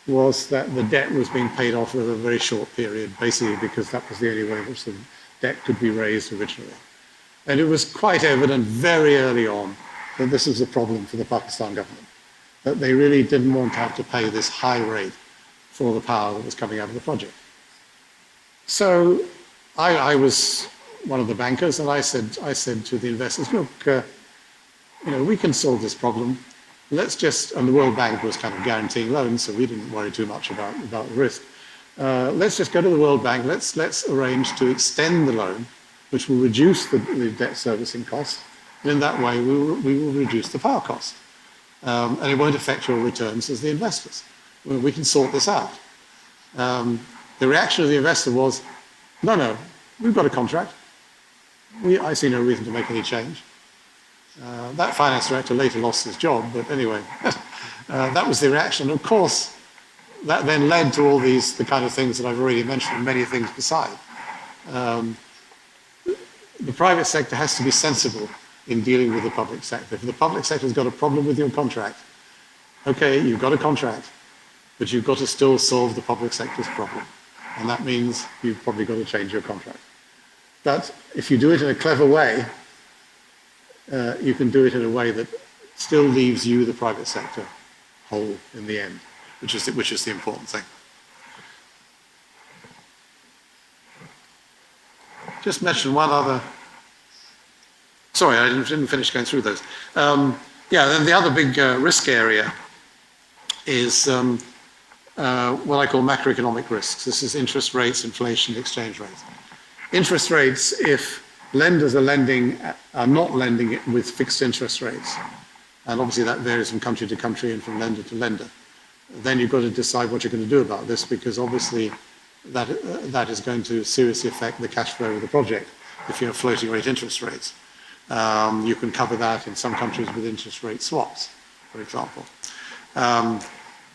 was that the debt was being paid off over a very short period, basically because that was the only way in which the debt could be raised originally. And it was quite evident very early on that this was a problem for the Pakistan government, that they really didn't want to have to pay this high rate for the power that was coming out of the project. So I was one of the bankers, and I said to the investors, look, we can solve this problem. Let's just, and the World Bank was kind of guaranteeing loans, so we didn't worry too much about the risk. Let's just go to the World Bank. Let's arrange to extend the loan, which will reduce the debt servicing cost. And in that way, we will reduce the power cost. And it won't affect your returns as the investors. We can sort this out. The reaction of the investor was, no, we've got a contract. I see no reason to make any change. That finance director later lost his job, but anyway, that was the reaction. Of course, that then led to all the kind of things that I've already mentioned, and many things beside. The private sector has to be sensible in dealing with the public sector. If the public sector has got a problem with your contract, okay, you've got a contract, but you've got to still solve the public sector's problem. And that means you've probably got to change your contract. But if you do it in a clever way, you can do it in a way that still leaves you, the private sector, whole in the end, which is the important thing. Just mention one other. Sorry, I didn't finish going through those. Then the other big risk area is what I call macroeconomic risks. This is interest rates, inflation, exchange rates. Interest rates, if lenders are not lending with fixed interest rates, and obviously that varies from country to country and from lender to lender. Then you've got to decide what you're going to do about this, because obviously that is going to seriously affect the cash flow of the project if you have floating rate interest rates. You can cover that in some countries with interest rate swaps, for example.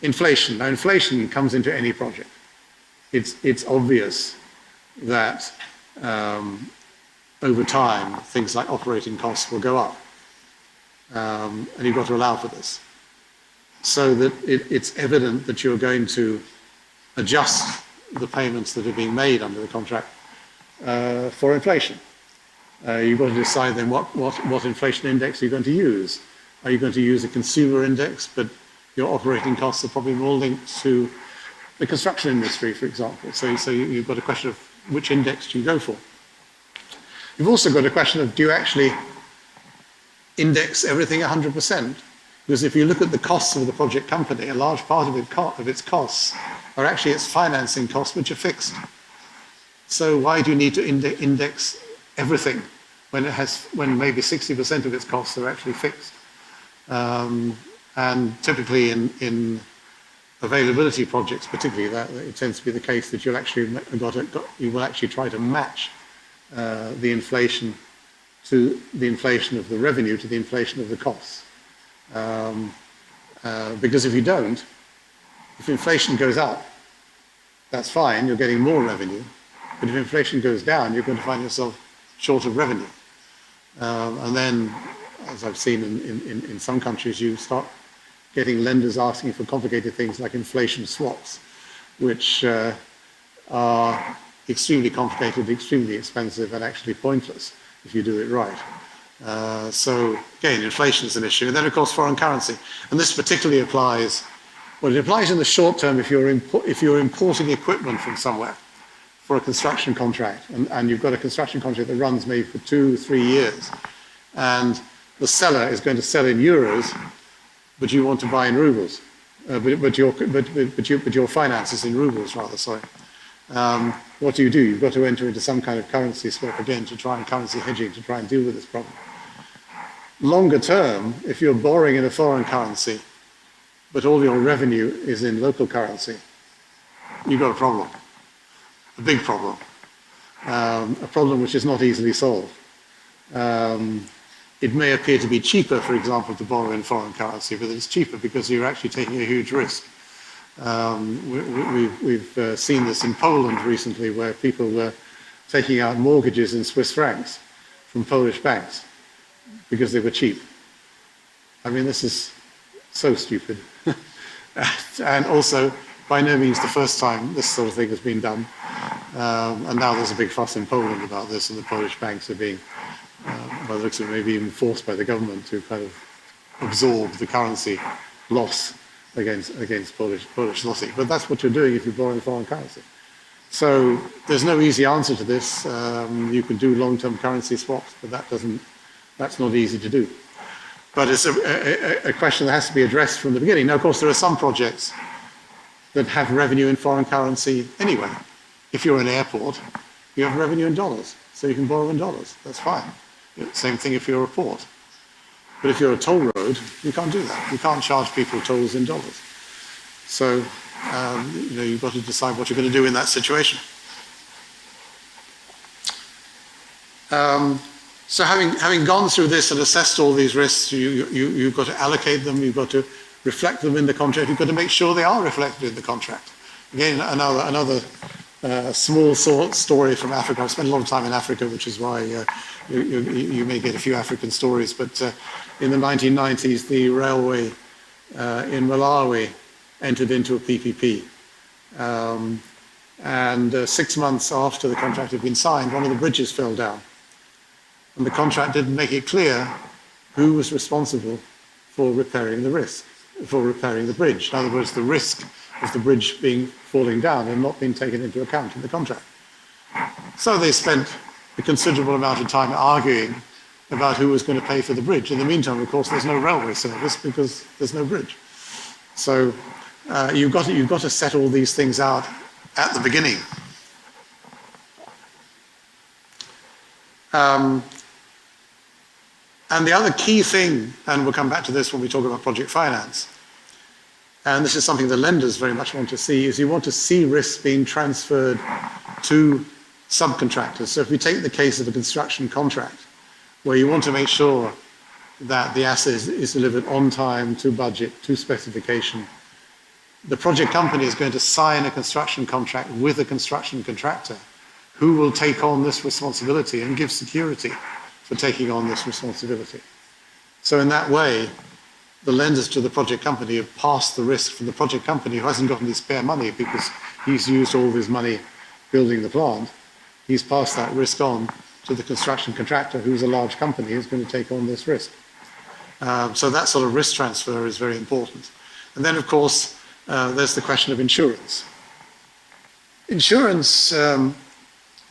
Inflation. Now, inflation comes into any project. It's obvious that over time, things like operating costs will go up. And you've got to allow for this. So that it's evident that you're going to adjust the payments that are being made under the contract for inflation. You've got to decide then what inflation index you're going to use. Are you going to use a consumer index, but your operating costs are probably more linked to the construction industry, for example. So you've got a question of which index do you go for. You've also got a question of, do you actually index everything 100%? Because if you look at the costs of the project company, a large part of its costs are actually its financing costs, which are fixed. So why do you need to index everything when maybe 60% of its costs are actually fixed? And typically in availability projects, particularly, that it tends to be the case that you'll actually you will actually try to match the inflation to the inflation of the revenue to the inflation of the costs. Because if you don't, if inflation goes up, that's fine, you're getting more revenue. But if inflation goes down, you're going to find yourself short of revenue. And then, as I've seen in some countries, you start getting lenders asking for complicated things like inflation swaps, which are extremely complicated, extremely expensive, and actually pointless if you do it right. So again, inflation is an issue. And then, of course, foreign currency. And this particularly applies, well, it applies in the short term if you're importing equipment from somewhere for a construction contract. And you've got a construction contract that runs maybe for 2 or 3 years. And the seller is going to sell in euros, but you want to buy in rubles. But your finance is in rubles, rather, sorry. What do? You've got to enter into some kind of currency swap again to try and currency hedging to try and deal with this problem. Longer term, if you're borrowing in a foreign currency, but all your revenue is in local currency, you've got a problem, a big problem, a problem which is not easily solved. It may appear to be cheaper, for example, to borrow in foreign currency, but it's cheaper because you're actually taking a huge risk. We've seen this in Poland recently, where people were taking out mortgages in Swiss francs from Polish banks because they were cheap. I mean, this is so stupid. And also, by no means the first time this sort of thing has been done. And now there's a big fuss in Poland about this, and the Polish banks are being, by the looks of it, maybe even forced by the government to kind of absorb the currency loss against Polish zloty. But that's what you're doing if you borrow in foreign currency. So there's no easy answer to this. You can do long-term currency swaps, but that's not easy to do. But it's a question that has to be addressed from the beginning. Now, of course, there are some projects that have revenue in foreign currency anyway. If you're an airport, you have revenue in dollars, so you can borrow in dollars. That's fine. Same thing if you're a port. But if you're a toll road, you can't do that. You can't charge people tolls in dollars. So, you've got to decide what you're going to do in that situation. So having gone through this and assessed all these risks, you've got to allocate them, you've got to reflect them in the contract, you've got to make sure they are reflected in the contract. Again, another small story from Africa. I've spent a lot of time in Africa, which is why you may get a few African stories, but in the 1990s, the railway in Malawi entered into a PPP. And 6 months after the contract had been signed, one of the bridges fell down. And the contract didn't make it clear who was responsible for repairing the bridge. In other words, the risk of the bridge falling down had not been taken into account in the contract. So they spent a considerable amount of time arguing about who was going to pay for the bridge. In the meantime, of course, there's no railway service because there's no bridge. So you've got to set all these things out at the beginning. And the other key thing, and we'll come back to this when we talk about project finance, and this is something the lenders very much want to see, is you want to see risks being transferred to subcontractors. So if we take the case of a construction contract, where you want to make sure that the asset is delivered on time, to budget, to specification, the project company is going to sign a construction contract with a construction contractor who will take on this responsibility and give security for taking on this responsibility. So in that way, the lenders to the project company have passed the risk from the project company who hasn't got any spare money because he's used all of his money building the plant. He's passed that risk on to the construction contractor, who's a large company, who's going to take on this risk. So that sort of risk transfer is very important. And then, of course, there's the question of insurance. Insurance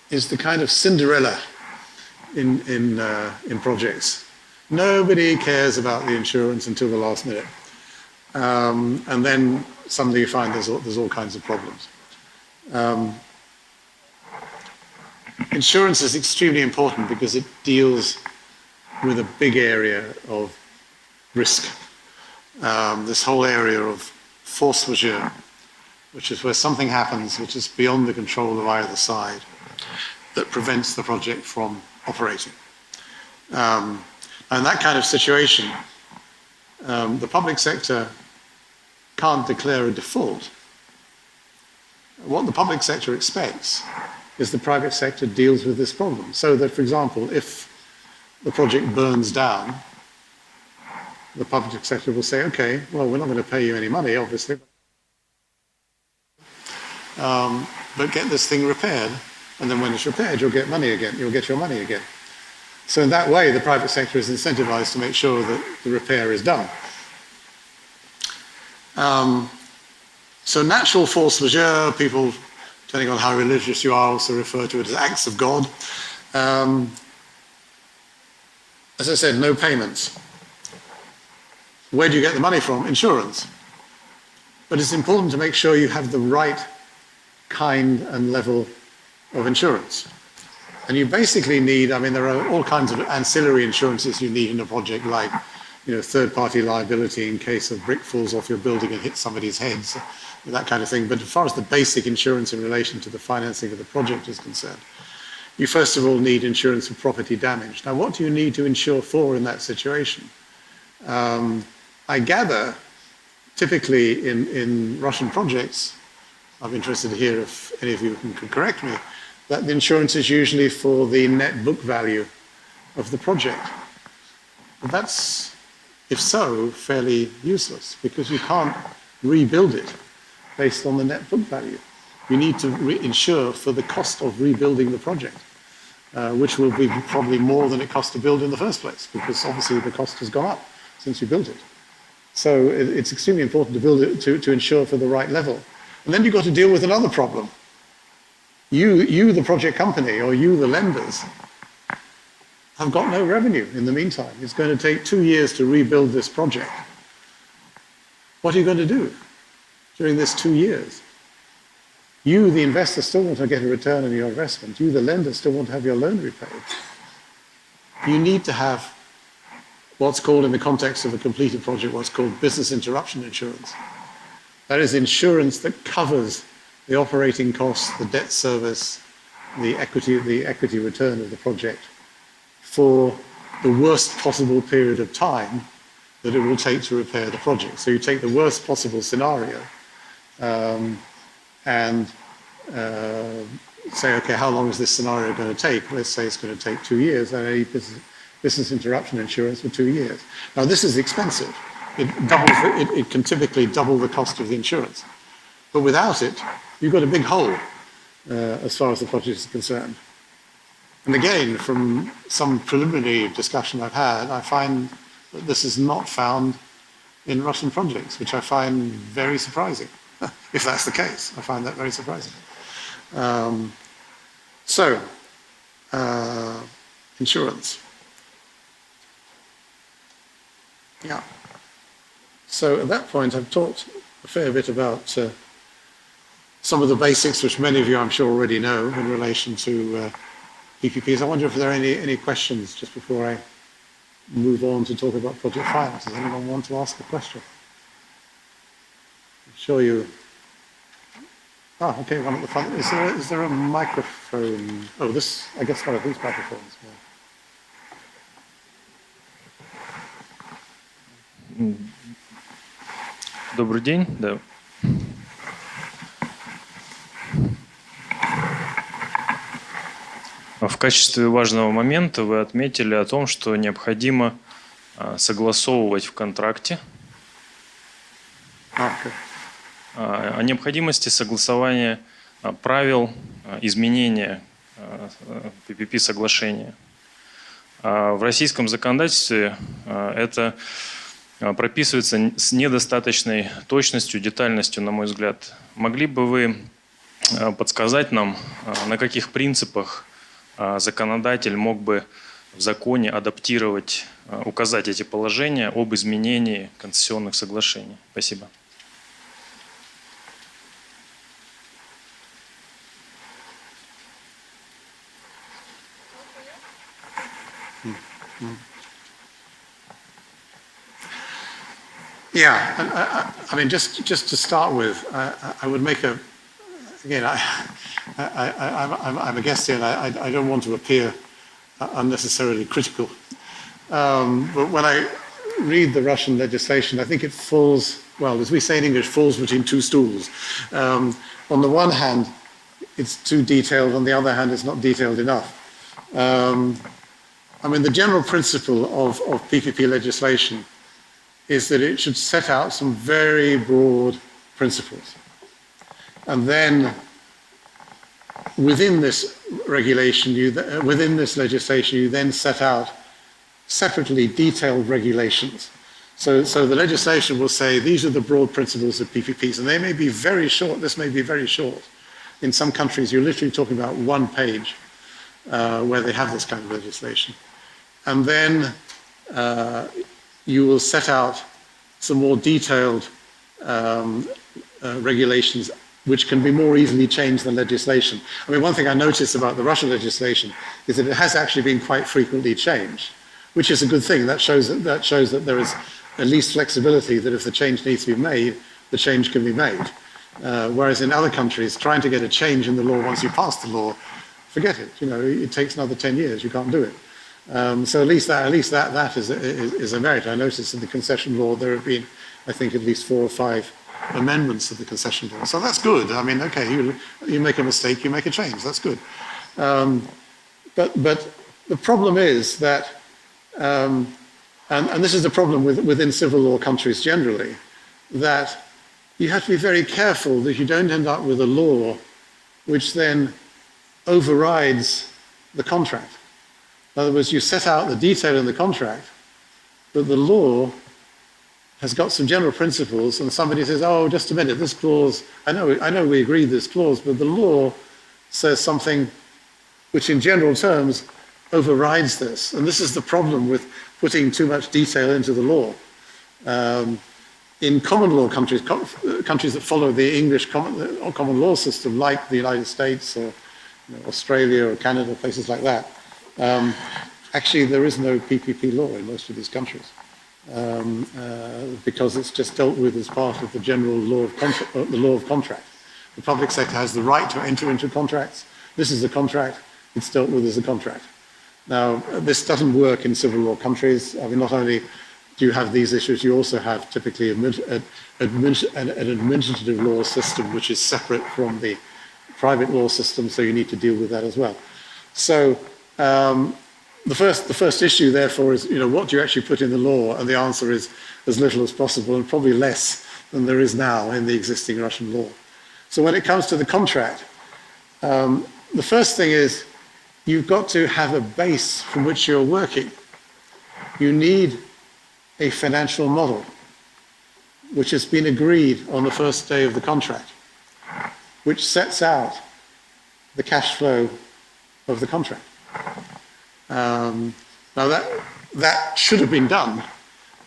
is the kind of Cinderella in projects. Nobody cares about the insurance until the last minute. And then suddenly you find there's all kinds of problems. Insurance is extremely important because it deals with a big area of risk. This whole area of force majeure, which is where something happens which is beyond the control of either side, that prevents the project from operating. And that kind of situation, the public sector can't declare a default. What the public sector expects is the private sector deals with this problem. So that, for example, if the project burns down, the public sector will say, okay, well, we're not going to pay you any money, obviously, but get this thing repaired, and then when it's repaired, you'll get money again, you'll get your money again. So in that way, the private sector is incentivized to make sure that the repair is done. So natural force majeure, people, depending on how religious you are, also refer to it as acts of God. As I said, no payments. Where do you get the money from? Insurance. But it's important to make sure you have the right kind and level of insurance. And you basically need, I mean, there are all kinds of ancillary insurances you need in a project, like, you know, third-party liability in case a brick falls off your building and hits somebody's heads, that kind of thing. But as far as the basic insurance in relation to the financing of the project is concerned, you first of all need insurance for property damage. Now, what do you need to insure for in that situation? I gather, typically in Russian projects, I'm interested to hear if any of you can correct me, that the insurance is usually for the net book value of the project. But that's, if so, fairly useless because you can't rebuild it based on the net book value. You need to insure for the cost of rebuilding the project, which will be probably more than it cost to build in the first place because obviously the cost has gone up since you built it. So it's extremely important to build it, to insure for the right level. And then you've got to deal with another problem. You, the project company, or you, the lenders, have got no revenue in the meantime. It's going to take 2 years to rebuild this project. What are you going to do during this 2 years? You, the investor, still want to get a return on your investment. You, the lender, still want to have your loan repaid. You need to have what's called, in the context of a completed project, what's called business interruption insurance. That is insurance that covers the operating costs, the debt service, the equity return of the project for the worst possible period of time that it will take to repair the project. So you take the worst possible scenario and say, okay, how long is this scenario going to take? Let's say it's going to take 2 years, and a business interruption insurance for 2 years. Now, this is expensive. It can typically double the cost of the insurance. But without it, you've got a big hole as far as the project is concerned. And again, from some preliminary discussion I've had, I find that this is not found in Russian projects, which I find very surprising. If that's the case, I find that very surprising. Insurance. Yeah. So at that point, I've talked a fair bit about some of the basics, which many of you, I'm sure, already know in relation to PPPs. I wonder if there are any questions just before I move on to talk about project finance. Does anyone want to ask a question? I'm sure you... Oh, okay, one at the front. Is there a microphone? Oh, this, I guess one of these microphones. Yeah. Добрый день. Да. В качестве важного момента вы отметили о том, что необходимо согласовывать в контракте о необходимости согласования правил изменения PPP-соглашения. В российском законодательстве это прописывается с недостаточной точностью, детальностью, на мой взгляд. Могли бы вы подсказать нам, на каких принципах законодатель мог бы в законе адаптировать, указать эти положения об изменении концессионных соглашений? Спасибо. Yeah, I mean, just to start with, I would make a, again, I'm a guest here and I don't want to appear unnecessarily critical. But when I read the Russian legislation, I think it falls, well, as we say in English, falls between two stools. On the one hand, it's too detailed, on the other hand, it's not detailed enough. I mean, the general principle of PPP legislation is that it should set out some very broad principles. And then within this regulation, within this legislation, you then set out separately detailed regulations. So the legislation will say, these are the broad principles of PPPs, and they may be very short, this may be very short. In some countries, you're literally talking about one page where they have this kind of legislation. And then you will set out some more detailed regulations which can be more easily changed than legislation. I mean, one thing I noticed about the Russian legislation is that it has actually been quite frequently changed, which is a good thing. That shows that there is at least flexibility, that if the change needs to be made, the change can be made. Whereas in other countries, trying to get a change in the law once you pass the law, forget it. You know, it takes another 10 years. You can't do it. So at least that is a merit. I noticed in the concession law there have been, I think, at least 4 or 5 amendments of the concession law. So that's good. I mean, okay, you make a mistake, you make a change. That's good. But the problem is that, and this is the problem within civil law countries generally, that you have to be very careful that you don't end up with a law which then overrides the contract. In other words, you set out the detail in the contract, but the law has got some general principles, and somebody says, oh, just a minute, this clause, I know we agreed this clause, but the law says something which in general terms overrides this. And this is the problem with putting too much detail into the law. In common law countries that follow the English common law system, like the United States or Australia or Canada, places like that, actually there is no PPP law in most of these countries. Because it's just dealt with as part of the general law of contract. The public sector has the right to enter into contracts. This is a contract. It's dealt with as a contract. Now, this doesn't work in civil law countries. I mean, not only do you have these issues, you also have typically an administrative law system which is separate from the private law system, so you need to deal with that as well. So the first issue, therefore, is what do you actually put in the law? And the answer is as little as possible, and probably less than there is now in the existing Russian law. So when it comes to the contract, the first thing is you've got to have a base from which you're working. You need a financial model which has been agreed on the first day of the contract, which sets out the cash flow of the contract. Now that should have been done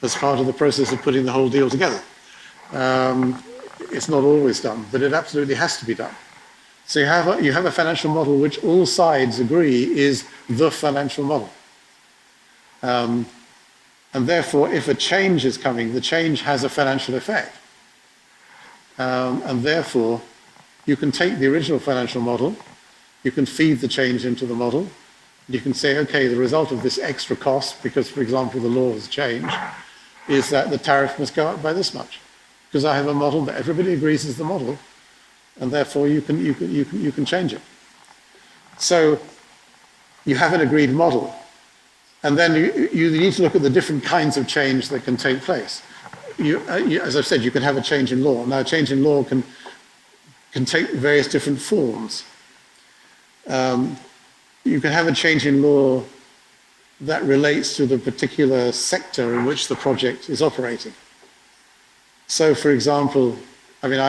as part of the process of putting the whole deal together. It's not always done, but it absolutely has to be done. So you have a financial model which all sides agree is the financial model. And therefore, if a change is coming, the change has a financial effect. And therefore, you can take the original financial model, you can feed the change into the model, you can say, okay, the result of this extra cost, because, for example, the law has changed, is that the tariff must go up by this much. Because I have a model that everybody agrees is the model, and therefore you can change it. So you have an agreed model, and then you need to look at the different kinds of change that can take place. As I've said, you can have a change in law. Now, a change in law can take various different forms. You can have a change in law that relates to the particular sector in which the project is operating. So, for example, I mean,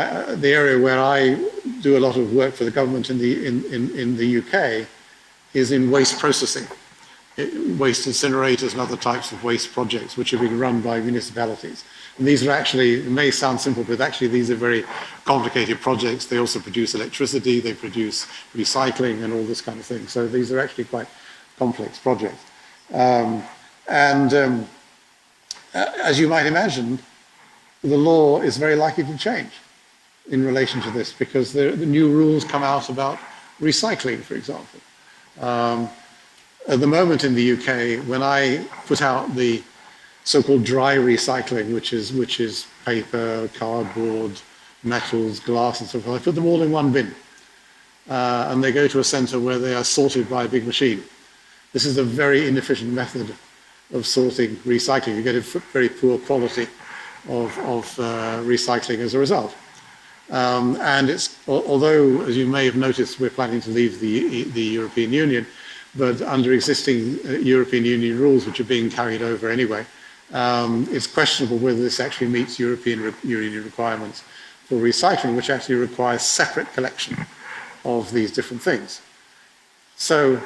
the area where I do a lot of work for the government in the UK is in waste processing, waste incinerators and other types of waste projects which are being run by municipalities. And these are actually, it may sound simple, but actually these are very complicated projects. They also produce electricity, they produce recycling and all this kind of thing. So these are actually quite complex projects. As you might imagine, the law is very likely to change in relation to this because the new rules come out about recycling, for example. At the moment in the UK, when I put out the so-called dry recycling, which is paper, cardboard, metals, glass, and so forth, I put them all in one bin. And they go to a centre where they are sorted by a big machine. This is a very inefficient method of sorting recycling. You get a very poor quality of recycling as a result. And it's, although, as you may have noticed, we're planning to leave the European Union, but under existing European Union rules, which are being carried over anyway, it's questionable whether this actually meets European Union requirements for recycling, which actually requires separate collection of these different things. So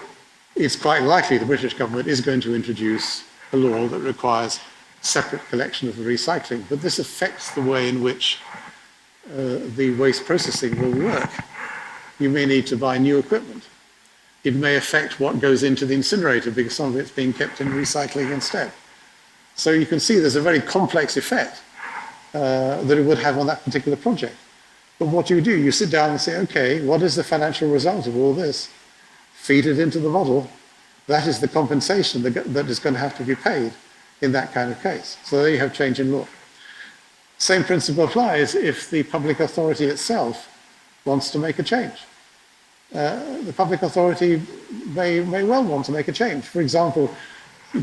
it's quite likely the British government is going to introduce a law that requires separate collection of the recycling, but this affects the way in which the waste processing will work. You may need to buy new equipment. It may affect what goes into the incinerator because some of it's being kept in recycling instead. So you can see there's a very complex effect that it would have on that particular project. But what you do, you sit down and say, okay, what is the financial result of all this? Feed it into the model. That is the compensation that is going to have to be paid in that kind of case. So there you have change in law. Same principle applies if the public authority itself wants to make a change. The public authority may well want to make a change. For example,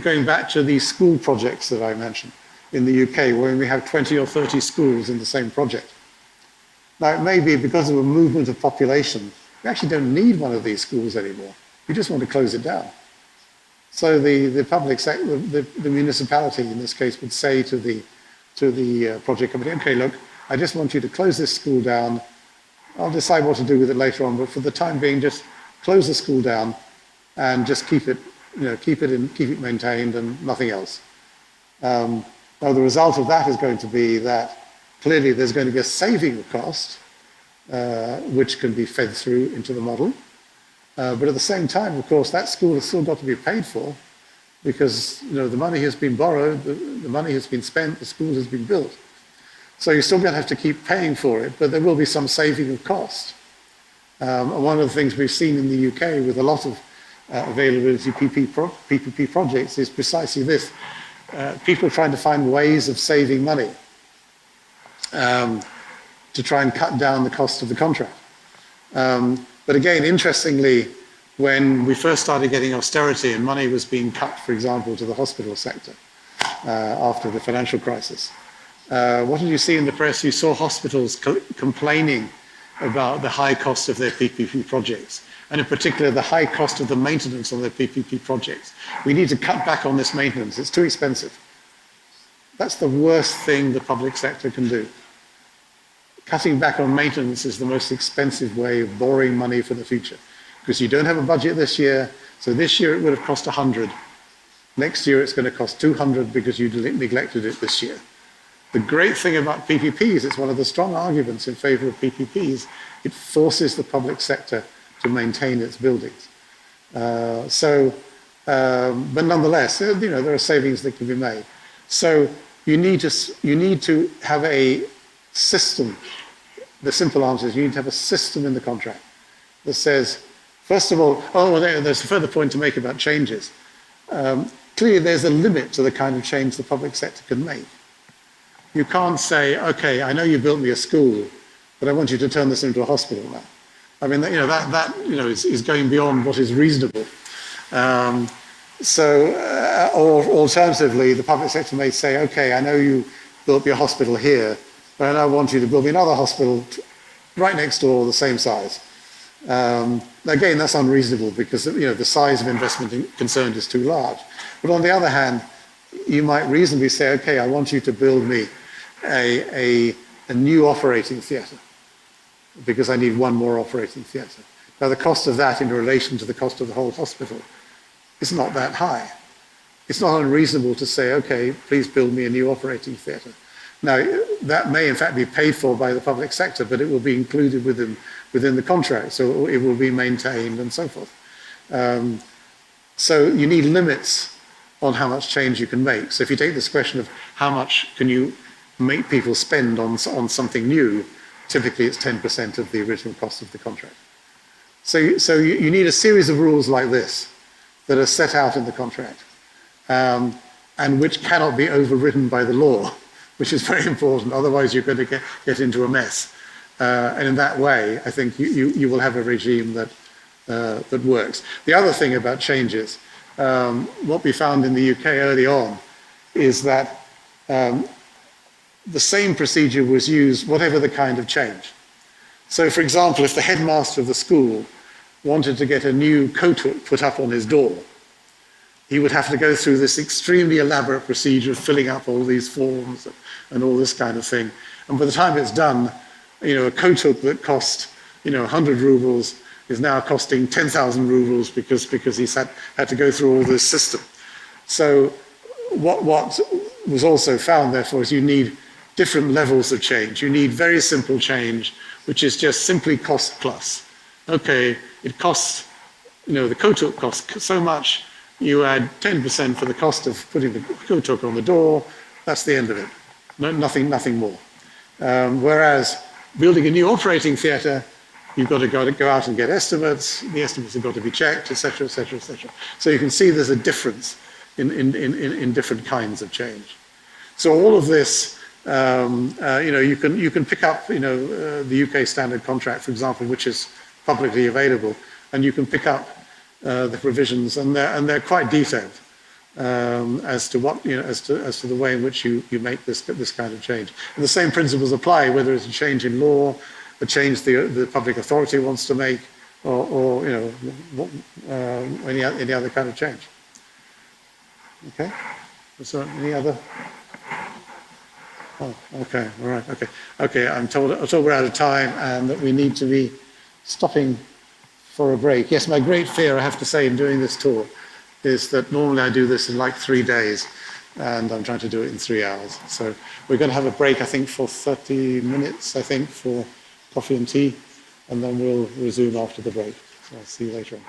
going back to these school projects that I mentioned in the UK, where we have 20 or 30 schools in the same project. Now, it may be because of a movement of population, we actually don't need one of these schools anymore. We just want to close it down. So the public sector, the municipality in this case, would say to the project company, okay, look, I just want you to close this school down. I'll decide what to do with it later on, but for the time being, just close the school down and just keep it maintained and nothing else. Now, the result of that is going to be that clearly there's going to be a saving of cost, which can be fed through into the model. But at the same time, of course, that school has still got to be paid for because the money has been borrowed, the money has been spent, the school has been built. So you're still going to have to keep paying for it, but there will be some saving of cost. And one of the things we've seen in the UK with a lot of availability PPP projects is precisely this. People trying to find ways of saving money to try and cut down the cost of the contract. But again, interestingly, when we first started getting austerity and money was being cut, for example, to the hospital sector after the financial crisis, what did you see in the press? You saw hospitals complaining about the high cost of their PPP projects, and in particular, the high cost of the maintenance on their PPP projects. We need to cut back on this maintenance. It's too expensive. That's the worst thing the public sector can do. Cutting back on maintenance is the most expensive way of borrowing money for the future, because you don't have a budget this year. So this year it would have cost 100. Next year it's going to cost 200 because you neglected it this year. The great thing about PPPs, it's one of the strong arguments in favor of PPPs, it forces the public sector to maintain its buildings. But nonetheless, there are savings that can be made. So you need to have a system. The simple answer is you need to have a system in the contract that says, first of all, there's a further point to make about changes. Clearly, there's a limit to the kind of change the public sector can make. You can't say, okay, I know you built me a school, but I want you to turn this into a hospital now. I mean, that is going beyond what is reasonable. Or alternatively, the public sector may say, okay, I know you built me a hospital here, but I want you to build me another hospital right next door, the same size. Again, that's unreasonable because the size of investment concerned is too large. But on the other hand, you might reasonably say, okay, I want you to build me a new operating theatre because I need one more operating theatre. Now, the cost of that in relation to the cost of the whole hospital is not that high. It's not unreasonable to say, okay, please build me a new operating theatre. Now, that may in fact be paid for by the public sector, but it will be included within the contract, so it will be maintained and so forth. So you need limits on how much change you can make. So if you take this question of how much can you make people spend on something new, typically it's 10% of the original cost of the contract. So you need a series of rules like this that are set out in the contract and which cannot be overridden by the law, which is very important. Otherwise, you're going to get into a mess. And in that way, I think you will have a regime that works. The other thing about changes, what we found in the UK early on is that the same procedure was used whatever the kind of change. So, for example, if the headmaster of the school wanted to get a new coat hook put up on his door, he would have to go through this extremely elaborate procedure of filling up all these forms and all this kind of thing. And by the time it's done, a coat hook that cost 100 rubles is now costing 10,000 rubles because he's had to go through all this system. So what was also found, therefore, is you need different levels of change. You need very simple change, which is just simply cost plus. Okay, it costs, the coat hook costs so much, you add 10% for the cost of putting the coat hook on the door, that's the end of it. Nothing more. Whereas building a new operating theatre, you've got to go out and get estimates, the estimates have got to be checked, etc., etc., etc. So you can see there's a difference in different kinds of change. So all of this, you can pick up, the UK standard contract, for example, which is publicly available, and you can pick up the provisions, and they're quite detailed as to what as to the way in which you make this kind of change. And the same principles apply whether it's a change in law, a change the public authority wants to make, or any other kind of change. Okay. Is there any other? Oh, okay. All right. Okay. I'm told we're out of time and that we need to be stopping for a break. Yes, my great fear, I have to say, in doing this tour is that normally I do this in like 3 days and I'm trying to do it in 3 hours. So we're going to have a break, I think, for 30 minutes, I think, for coffee and tea, and then we'll resume after the break. So I'll see you later on.